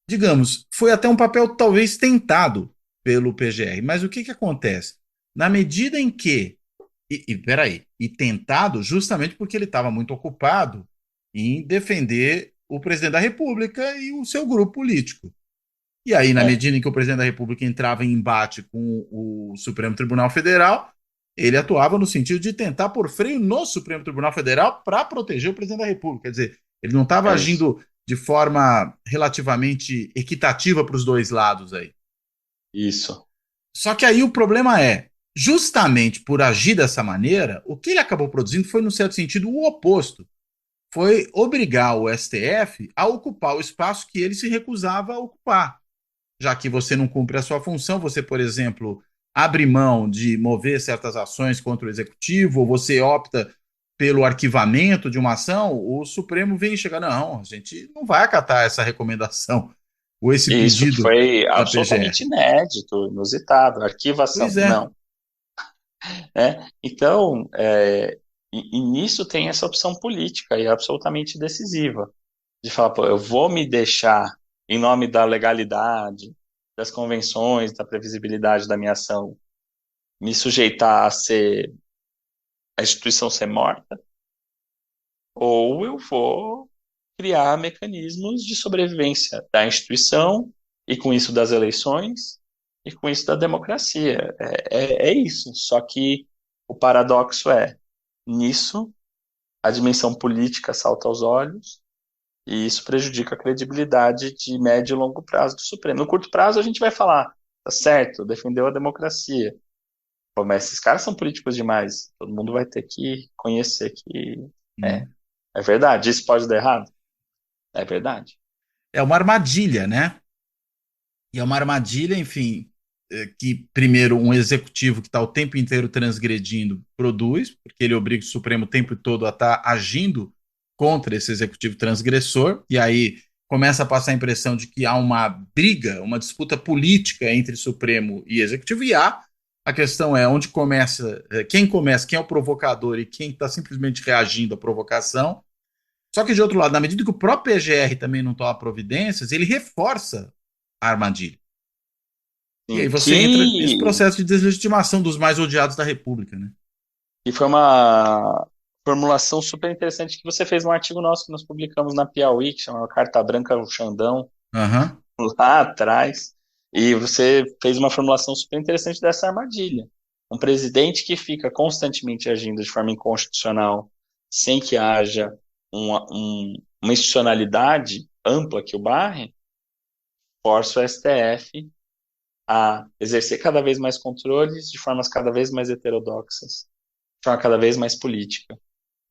digamos, foi até um papel talvez tentado pelo PGR. Mas o que, que acontece? Na medida em que. Peraí, e tentado justamente porque ele estava muito ocupado em defender o presidente da República e o seu grupo político. E aí, na É, medida em que o presidente da República entrava em embate com o Supremo Tribunal Federal, ele atuava no sentido de tentar pôr freio no Supremo Tribunal Federal para proteger o presidente da República. Quer dizer, ele não estava é isso. agindo de forma relativamente equitativa para os dois lados aí. Isso. Só que aí o problema é, justamente por agir dessa maneira, o que ele acabou produzindo foi, no certo sentido, o oposto. Foi obrigar o STF a ocupar o espaço que ele se recusava a ocupar. Já que você não cumpre a sua função, você, por exemplo, abre mão de mover certas ações contra o executivo, ou você opta pelo arquivamento de uma ação, o Supremo vem e chega, não, a gente não vai acatar essa recomendação ou esse E isso pedido foi da PGR. absolutamente inédito, inusitado. Arquivação, Pois é. não. Então, e nisso tem essa opção política e absolutamente decisiva, de falar, pô, eu vou me deixar, em nome da legalidade, das convenções, da previsibilidade da minha ação, me sujeitar a instituição ser morta, ou eu vou criar mecanismos de sobrevivência da instituição e com isso das eleições e com isso da democracia. É isso. Só que o paradoxo nisso, a dimensão política salta aos olhos e isso prejudica a credibilidade de médio e longo prazo do Supremo. No curto prazo, a gente vai falar, tá certo, defendeu a democracia. Pô, mas esses caras são políticos demais. Todo mundo vai ter que conhecer que é, Hum. é verdade. Isso pode dar errado? É verdade. É uma armadilha, né? E é uma armadilha, enfim, que primeiro um executivo que está o tempo inteiro transgredindo produz, porque ele obriga o Supremo o tempo todo a estar agindo contra esse executivo transgressor, e aí começa a passar a impressão de que há uma briga, uma disputa política entre Supremo e Executivo, e há. A questão é onde começa, quem é o provocador e quem está simplesmente reagindo à provocação. Só que, de outro lado, na medida que o próprio PGR também não toma providências, ele reforça a armadilha. E aí Sim, você entra nesse processo de deslegitimação dos mais odiados da República, né? que foi uma formulação super interessante que você fez num artigo nosso que nós publicamos na Piauí, que chama Carta Branca ao Xandão, Aham. lá atrás, e você fez uma formulação super interessante dessa armadilha. Um presidente que fica constantemente agindo de forma inconstitucional, sem que haja uma institucionalidade ampla que o barre, força o STF a exercer cada vez mais controles de formas cada vez mais heterodoxas, de forma cada vez mais política.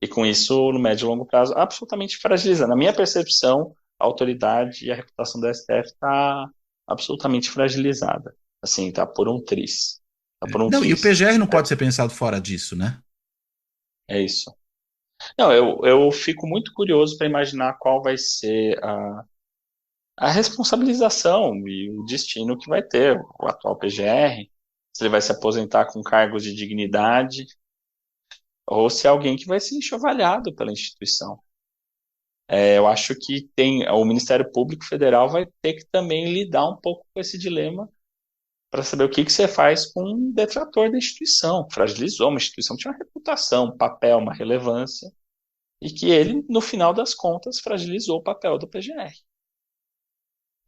E com isso, no médio e longo prazo, absolutamente fragiliza. Na minha percepção, a autoridade e a reputação do STF está absolutamente fragilizada. Assim, tá por um triz. Tá por um Não, e o triz. PGR não pode ser pensado fora disso, né? É isso. Não, eu fico muito curioso para imaginar qual vai ser a responsabilização e o destino que vai ter o atual PGR, se ele vai se aposentar com cargos de dignidade ou se é alguém que vai ser enxovalhado pela instituição. Eu acho que o Ministério Público Federal vai ter que também lidar um pouco com esse dilema para saber o que você faz com um detrator da instituição. Fragilizou uma instituição que tinha uma reputação, um papel, uma relevância, e que ele, no final das contas, fragilizou o papel do PGR.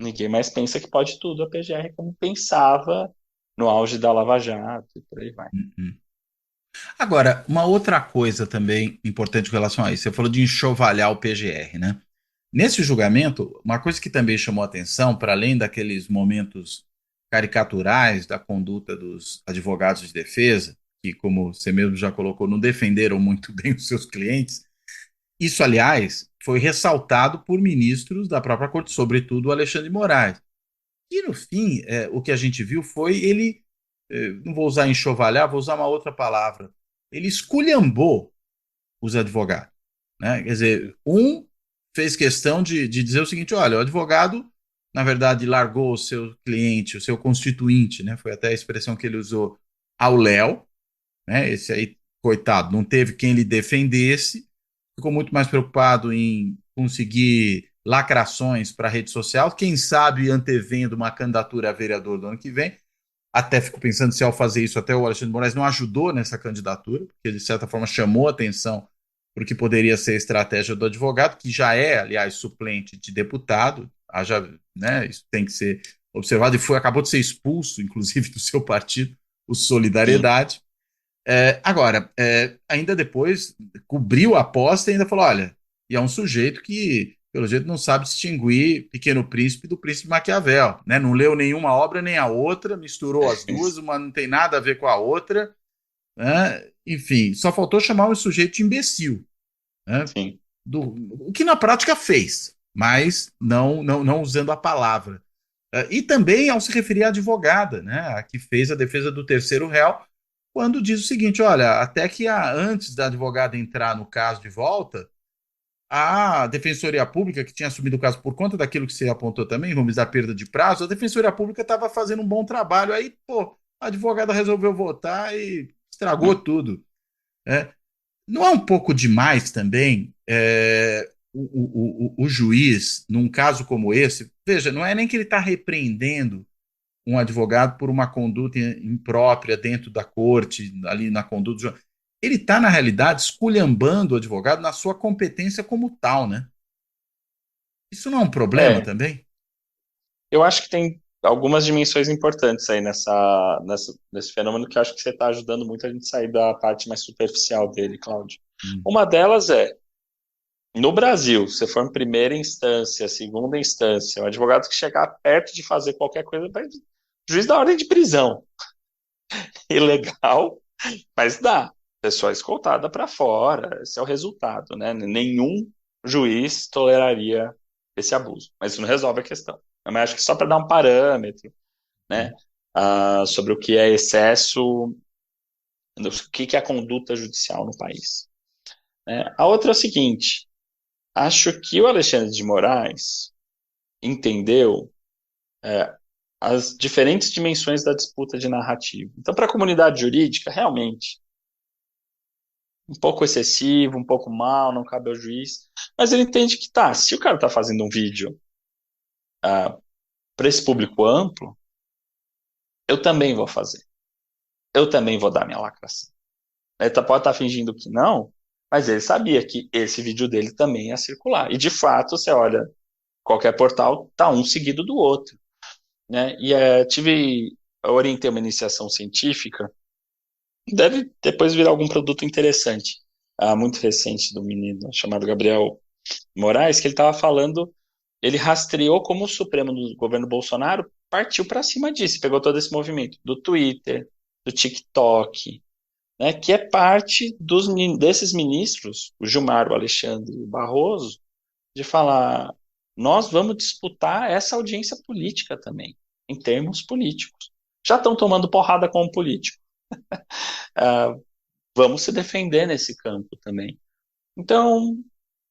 Ninguém mais pensa que pode tudo a PGR como pensava no auge da Lava Jato e por aí vai. Uhum. Agora, uma outra coisa também importante com relação a isso, você falou de enxovalhar o PGR, né? Nesse julgamento, uma coisa que também chamou atenção, para além daqueles momentos caricaturais da conduta dos advogados de defesa, que, como você mesmo já colocou, não defenderam muito bem os seus clientes, isso, aliás, foi ressaltado por ministros da própria corte, sobretudo o Alexandre de Moraes. E, no fim, o que a gente viu foi ele, não vou usar enxovalhar, vou usar uma outra palavra, ele esculhambou os advogados. Né? Quer dizer, um fez questão de dizer o seguinte: olha, o advogado, na verdade, largou o seu cliente, o seu constituinte, né? Foi até a expressão que ele usou, ao léu, né? Esse aí, coitado, não teve quem lhe defendesse, ficou muito mais preocupado em conseguir lacrações para a rede social, quem sabe antevendo uma candidatura a vereador do ano que vem. Até fico pensando se ao fazer isso até o Alexandre de Moraes não ajudou nessa candidatura, porque de certa forma chamou atenção para o que poderia ser a estratégia do advogado, que já é, aliás, suplente de deputado, haja, né, isso tem que ser observado, e acabou de ser expulso, inclusive, do seu partido, o Sim. Solidariedade. Agora, ainda depois cobriu a aposta e ainda falou: olha, e é um sujeito que, pelo jeito, não sabe distinguir Pequeno Príncipe do Príncipe Maquiavel, né? Não leu nenhuma obra nem a outra, misturou as duas, uma não tem nada a ver com a outra, né? Enfim, só faltou chamar o sujeito de imbecil, né? Sim. O que na prática fez, mas não usando a palavra. E também ao se referir à advogada, né, a que fez a defesa do terceiro réu, quando diz o seguinte: olha, até que antes da advogada entrar no caso de volta, a Defensoria Pública, que tinha assumido o caso por conta daquilo que você apontou também, vamos dizer, a perda de prazo, a Defensoria Pública estava fazendo um bom trabalho. Aí, pô, a advogada resolveu votar e estragou Hum. tudo. Né? Não é um pouco demais também o juiz, num caso como esse, veja, não é nem que ele está repreendendo um advogado por uma conduta imprópria dentro da corte, ali na conduta. Ele está, na realidade, esculhambando o advogado na sua competência como tal, né? Isso não é um problema É, também? eu acho que tem algumas dimensões importantes aí nesse fenômeno que eu acho que você está ajudando muito a gente sair da parte mais superficial dele, Cláudio. Hum. Uma delas é, no Brasil, se for em primeira instância, segunda instância, o advogado que chegar perto de fazer qualquer coisa, vai juiz dá ordem de prisão. Ilegal, mas dá. Pessoa escoltada para fora, esse é o resultado, né? Nenhum juiz toleraria esse abuso, mas isso não resolve a questão. Eu acho que só para dar um parâmetro, né, sobre o que é excesso, o que é a conduta judicial no país. Né? A outra é o seguinte: acho que o Alexandre de Moraes entendeu as diferentes dimensões da disputa de narrativa. Então, para a comunidade jurídica, realmente, um pouco excessivo, um pouco mal, não cabe ao juiz. Mas ele entende que tá, se o cara tá fazendo um vídeo para esse público amplo, eu também vou fazer. Eu também vou dar minha lacração. Ele pode estar fingindo que não, mas ele sabia que esse vídeo dele também ia circular. E de fato, você olha qualquer portal, tá um seguido do outro. Né? E eu orientei uma iniciação científica, deve depois virar algum produto interessante, muito recente, do menino chamado Gabriel Moraes, que ele estava falando, ele rastreou como o Supremo do governo Bolsonaro partiu para cima disso, pegou todo esse movimento do Twitter, do TikTok, né, que é parte desses ministros, o Gilmar, o Alexandre e o Barroso, de falar: nós vamos disputar essa audiência política também, em termos políticos. Já estão tomando porrada com o político. Vamos se defender nesse campo também. Então,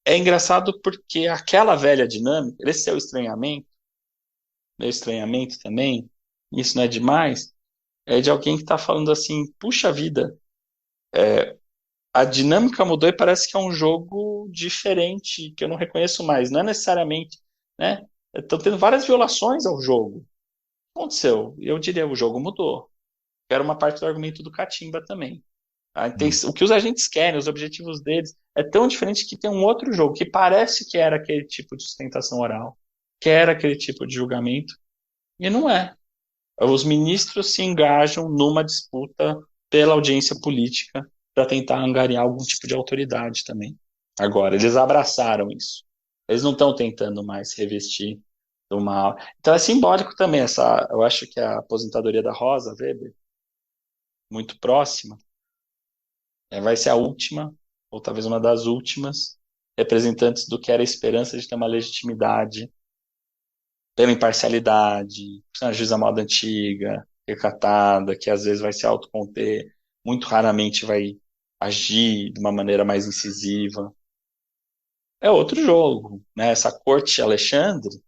é engraçado porque aquela velha dinâmica, esse seu estranhamento, meu estranhamento também, isso não é demais, é de alguém que está falando assim, puxa vida, a dinâmica mudou e parece que é um jogo diferente, que eu não reconheço mais. Não é necessariamente, né? Estão tendo várias violações ao jogo. O que aconteceu? Eu diria, o jogo mudou. Era uma parte do argumento do Catimba também. O que os agentes querem, os objetivos deles, é tão diferente que tem um outro jogo que parece que era aquele tipo de sustentação oral, que era aquele tipo de julgamento, e não é. Os ministros se engajam numa disputa pela audiência política para tentar angariar algum tipo de autoridade também. Agora, eles abraçaram isso. Eles não estão tentando mais se revestir do mal. Então é simbólico também essa. Eu acho que a aposentadoria da Rosa Weber, muito próxima, vai ser a última, ou talvez uma das últimas, representantes do que era a esperança de ter uma legitimidade pela imparcialidade, uma juíza moda antiga, recatada, que às vezes vai se autoconter, muito raramente vai agir de uma maneira mais incisiva. É outro jogo, né? Essa corte Alexandre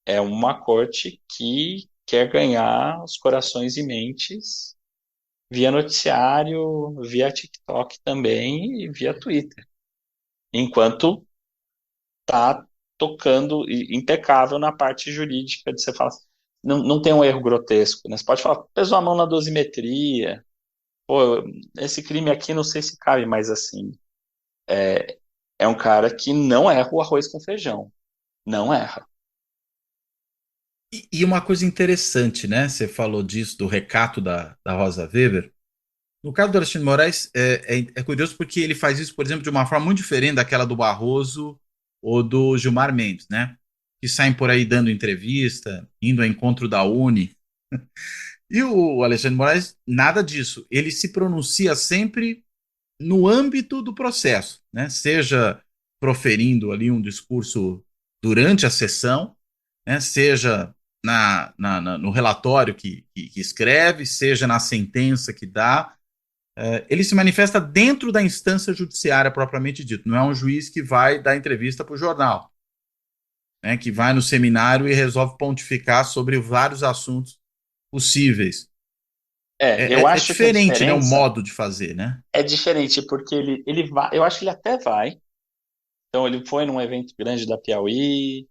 é uma corte que quer ganhar os corações e mentes via noticiário, via TikTok também e via Twitter. Enquanto tá tocando impecável na parte jurídica de você falar assim, não tem um erro grotesco, né? Você pode falar, pesou a mão na dosimetria, pô, esse crime aqui não sei se cabe, mas assim, é um cara que não erra o arroz com feijão, não erra. E uma coisa interessante, né? Você falou disso, do recato da Rosa Weber. No caso do Alexandre de Moraes, é curioso porque ele faz isso, por exemplo, de uma forma muito diferente daquela do Barroso ou do Gilmar Mendes, né? Que saem por aí dando entrevista, indo ao encontro da Uni. E o Alexandre de Moraes, nada disso. Ele se pronuncia sempre no âmbito do processo, né? Seja proferindo ali um discurso durante a sessão, né? Seja no relatório que escreve, seja na sentença que dá. Ele se manifesta dentro da instância judiciária propriamente dito. Não é um juiz que vai dar entrevista para o jornal, né? Que vai no seminário e resolve pontificar sobre vários assuntos possíveis. Eu É acho que a diferente, né? O diferença modo de fazer, né? é diferente, porque ele vai, eu acho que ele até vai, então ele foi num evento grande da Piauí,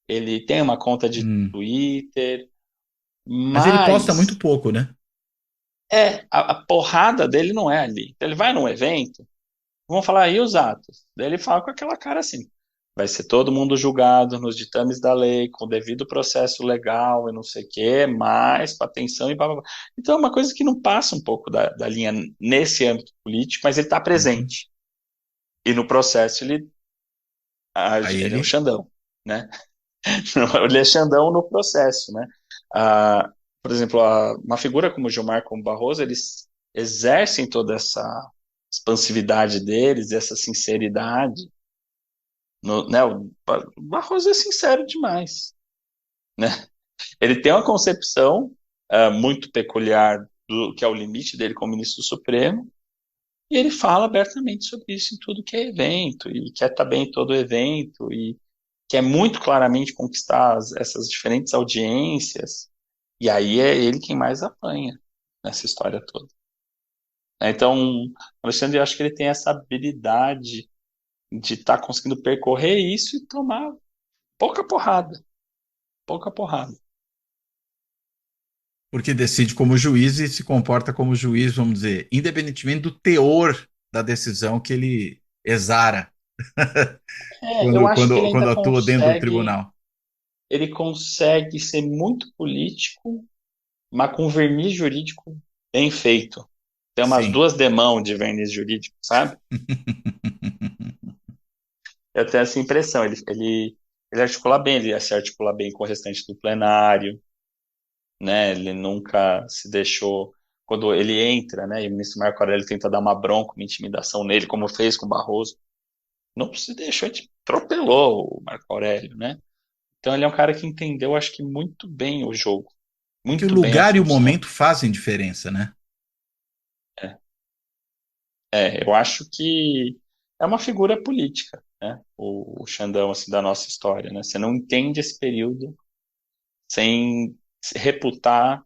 ele tem uma conta de Hum. Twitter, Mas ele posta muito mas pouco, né? a porrada dele não é ali. Então, ele vai num evento, vamos falar aí os atos. Daí ele fala com aquela cara assim: vai ser todo mundo julgado nos ditames da lei, com o devido processo legal e não sei o quê, mais com atenção e blá, blá, blá. Então é uma coisa que não passa um pouco da linha nesse âmbito político, mas ele está Uhum. presente. E no processo ele Aí age, ele é um ele. Xandão, né? Ele é Xandão no processo, né? Ah, por exemplo, uma figura como Gilmar, como Barroso, eles exercem toda essa expansividade deles, essa sinceridade. Né, o Barroso é sincero demais, né? Ele tem uma concepção muito peculiar do que é o limite dele como ministro do Supremo, e ele fala abertamente sobre isso em tudo que é evento, e quer estar bem em todo evento, e quer muito claramente conquistar essas diferentes audiências, e aí é ele quem mais apanha nessa história toda. Então, Alexandre, eu acho que ele tem essa habilidade de estar conseguindo percorrer isso e tomar pouca porrada, pouca porrada. Porque decide como juiz e se comporta como juiz, vamos dizer, independentemente do teor da decisão que ele exara Eu quando, acho que ele quando ainda atua dentro do tribunal. ele consegue ser muito político, mas com verniz jurídico bem feito. Tem umas Sim. duas demãos de verniz jurídico, sabe? Eu tenho essa impressão. Ele articula bem, ele se articula bem com o restante do plenário, né? Ele nunca se deixou. Quando ele entra, né? E o ministro Marco Aurélio tenta dar uma bronca, uma intimidação nele, como fez com o Barroso, não se deixou, a gente atropelou o Marco Aurélio, né? Então ele é um cara que entendeu, acho que muito bem o jogo, É que o muito bem a lugar e o função. momento fazem diferença, né? É, eu acho que é uma figura política, né? O Xandão, assim, da nossa história, né? Você não entende esse período sem se reputar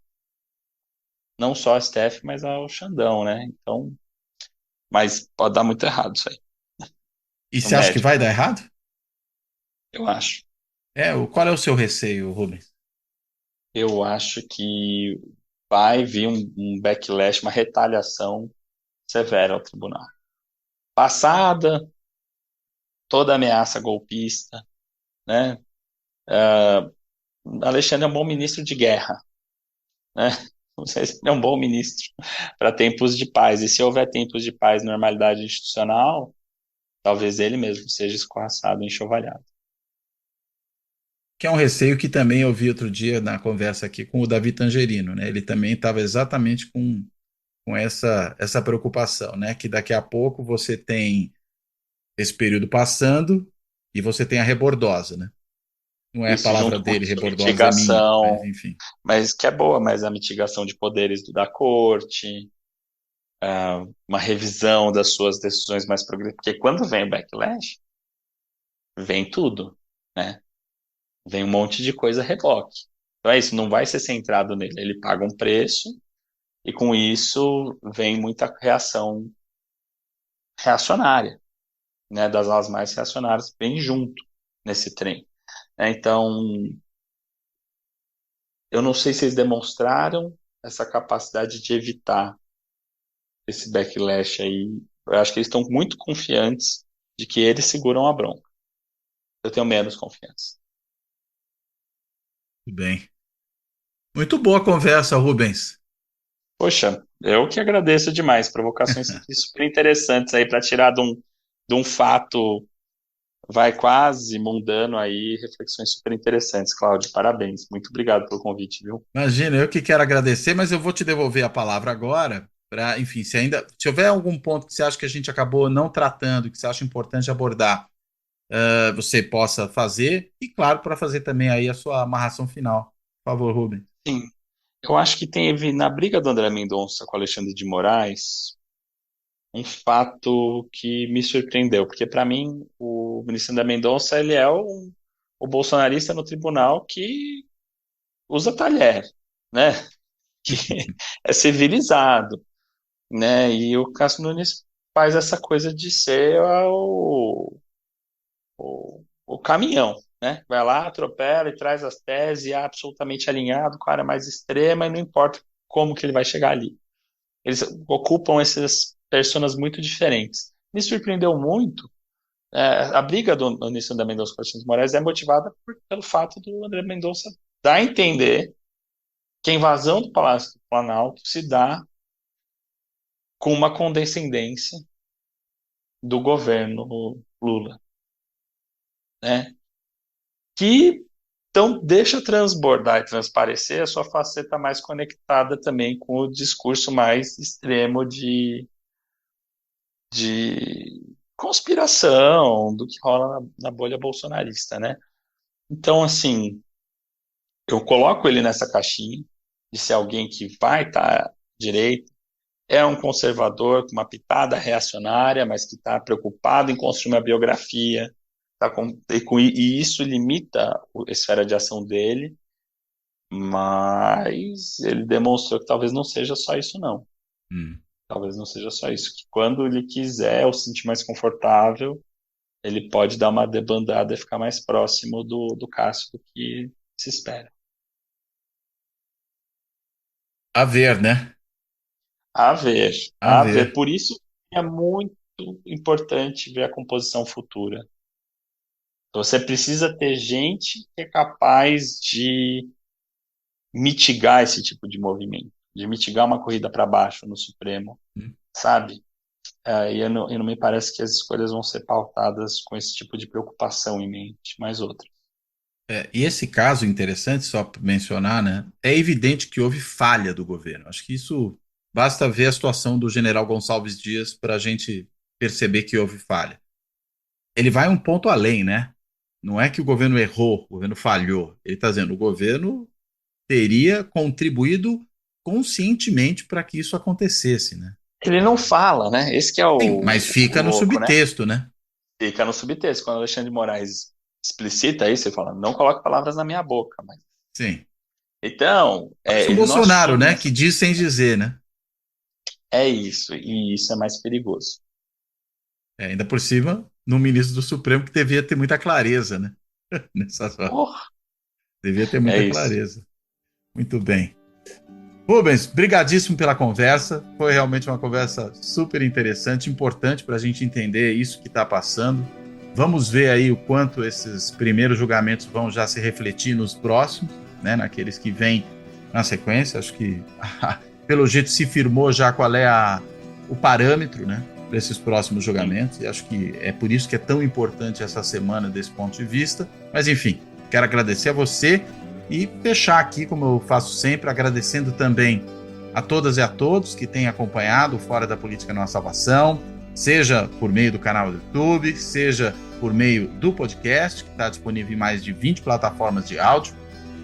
não só a STF, mas ao Xandão, né? Então, mas pode dar muito errado isso aí, E no você acha que médico, vai dar errado? eu acho. Qual é o seu receio, Rubens? Eu acho que vai vir um backlash, uma retaliação severa ao tribunal. Passada toda ameaça golpista, né? Alexandre é um bom ministro de guerra, né? Não sei se ele é um bom ministro para tempos de paz. E se houver tempos de paz, normalidade institucional, talvez ele mesmo seja escorraçado, enxovalhado. Que é um receio que também eu vi outro dia na conversa aqui com o Davi Tangerino, né? Ele também estava exatamente com essa preocupação, né? Que daqui a pouco você tem esse período passando e você tem a rebordosa, né? Não é a Isso palavra junto com dele, isso, a rebordosa é minha, mas mitigação, enfim. mas que é boa, mas a mitigação de poderes da corte, uma revisão das suas decisões mais progressivas, porque quando vem o backlash, vem tudo, né? Vem um monte de coisa a reboque. Então é isso, não vai ser centrado nele. Ele paga um preço e com isso vem muita reação reacionária, né? Das alas mais reacionárias, vem junto nesse trem. Então, eu não sei se eles demonstraram essa capacidade de evitar esse backlash aí. Eu acho que eles estão muito confiantes de que eles seguram a bronca. Eu tenho menos confiança. Tudo bem. Muito boa a conversa, Rubens. Poxa, eu que agradeço demais. Provocações aqui super interessantes aí para tirar de um fato vai quase mundano aí, reflexões super interessantes, Cláudio. Parabéns. Muito obrigado pelo convite, viu? Imagina, eu que quero agradecer, mas eu vou te devolver a palavra agora para, enfim, se houver algum ponto que você acha que a gente acabou não tratando, que você acha importante abordar, você possa fazer, e claro, para fazer também aí a sua amarração final. Por favor, Rubens. Sim, eu acho que teve na briga do André Mendonça com Alexandre de Moraes um fato que me surpreendeu, porque para mim o ministro André Mendonça ele é o bolsonarista no tribunal que usa talher, né? Que é civilizado, né? E o Cássio Nunes faz essa coisa de ser o caminhão, né? Vai lá, atropela e traz as teses, e é absolutamente alinhado com a área mais extrema, e não importa como que ele vai chegar ali. Eles ocupam essas personas muito diferentes. Me surpreendeu muito. A briga do Anísio da Mendonça com o Alexandre de Moraes é motivada pelo fato do André Mendonça dar a entender que a invasão do Palácio do Planalto se dá com uma condescendência do governo Lula, né? Que então deixa transbordar e transparecer a sua faceta mais conectada também com o discurso mais extremo de conspiração do que rola na bolha bolsonarista, né? Então, assim, eu coloco ele nessa caixinha de ser alguém que vai estar direito, é um conservador com uma pitada reacionária, mas que está preocupado em construir uma biografia, e isso limita a esfera de ação dele, mas ele demonstrou que talvez não seja só isso, não. Hum. Talvez não seja só isso. Que quando ele quiser ou se sentir mais confortável, ele pode dar uma debandada e ficar mais próximo do Cássio do que se espera. A ver, né? A ver, A a ver. ver. Por isso é muito importante ver a composição futura. Você precisa ter gente que é capaz de mitigar esse tipo de movimento, de mitigar uma corrida para baixo no Supremo, Hum. sabe? E não me parece que as escolhas vão ser pautadas com esse tipo de preocupação em mente, mas outras. E esse caso interessante, só para mencionar, né? É evidente que houve falha do governo. Acho que isso basta ver a situação do general Gonçalves Dias para a gente perceber que houve falha. Ele vai um ponto além, né? Não é que o governo errou, o governo falhou. Ele está dizendo, o governo teria contribuído conscientemente para que isso acontecesse, né? Ele não fala, né? Esse que é o. Sim, mas fica no louco, subtexto, né? Fica no subtexto. Quando o Alexandre de Moraes explicita isso, ele fala: não coloque palavras na minha boca. Mas... Sim. Então, Parece o nós Bolsonaro, né? tínhamos. Que diz sem dizer, né? É isso, e isso é mais perigoso. Ainda por cima, no ministro do Supremo que devia ter muita clareza, né? Nessas horas. Porra, Devia ter é muita isso. clareza. Muito bem. Rubens, brigadíssimo pela conversa. Foi realmente uma conversa super interessante, importante para a gente entender isso que está passando. Vamos ver aí o quanto esses primeiros julgamentos vão já se refletir nos próximos, né? Naqueles que vêm na sequência. Acho que, pelo jeito, se firmou já qual é o parâmetro, né? Para esses próximos julgamentos. E acho que é por isso que é tão importante essa semana desse ponto de vista. Mas, enfim, quero agradecer a você. E fechar aqui, como eu faço sempre, agradecendo também a todas e a todos que têm acompanhado o Fora da Política Não Há Salvação, seja por meio do canal do YouTube, seja por meio do podcast, que está disponível em mais de 20 plataformas de áudio.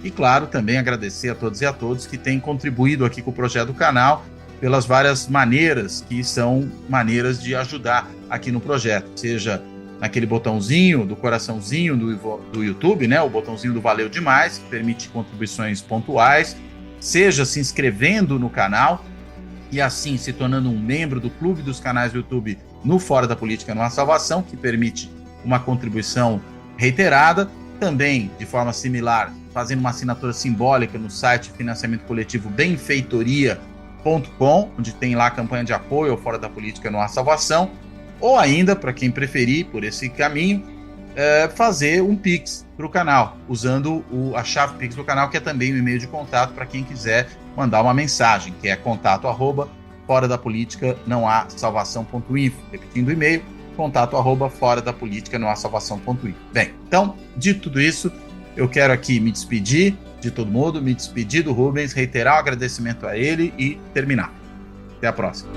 E, claro, também agradecer a todos e a todos que têm contribuído aqui com o projeto do canal pelas várias maneiras que são maneiras de ajudar aqui no projeto, seja naquele botãozinho do coraçãozinho do YouTube, né? O botãozinho do Valeu Demais, que permite contribuições pontuais, seja se inscrevendo no canal e assim se tornando um membro do clube dos canais do YouTube no Fora da Política Não Há Salvação, que permite uma contribuição reiterada, também de forma similar, fazendo uma assinatura simbólica no site financiamento coletivo benfeitoria.com, onde tem lá a campanha de apoio ao Fora da Política Não Há Salvação, ou ainda, para quem preferir, por esse caminho, fazer um Pix para o canal, usando a chave Pix do canal, que é também o e-mail de contato para quem quiser mandar uma mensagem, que é contato@foradapolítica-não-há-salvação.info. Repetindo o e-mail, contato@foradapolítica-não-há-salvação.info. Bem, então, dito tudo isso, eu quero aqui me despedir de todo mundo, me despedir do Rubens, reiterar o agradecimento a ele e terminar. Até a próxima.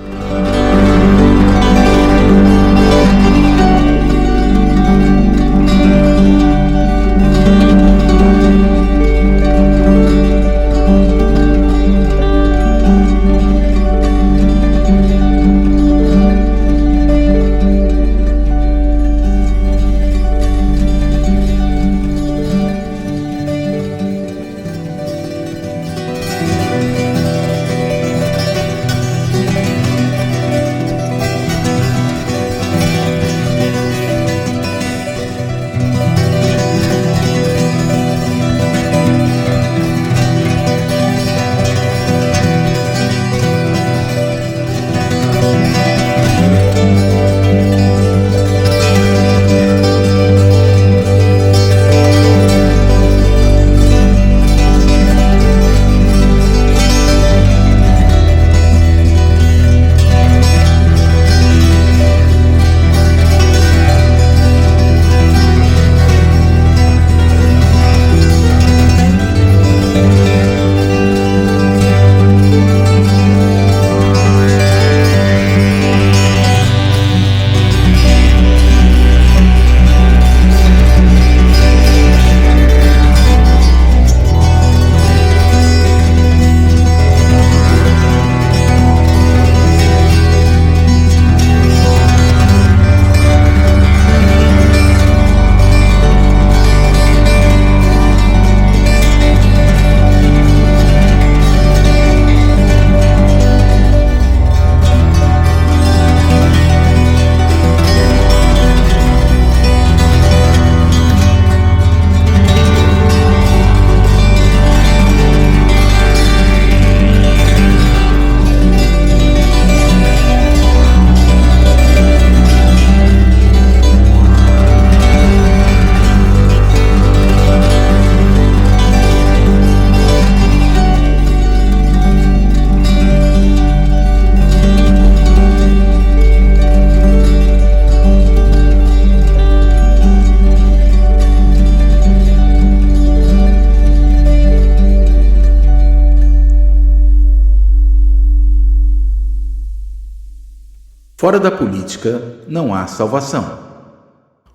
Fora da política não há salvação.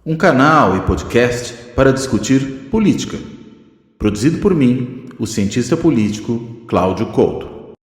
Um canal e podcast para discutir política. Produzido por mim, o cientista político Cláudio Couto.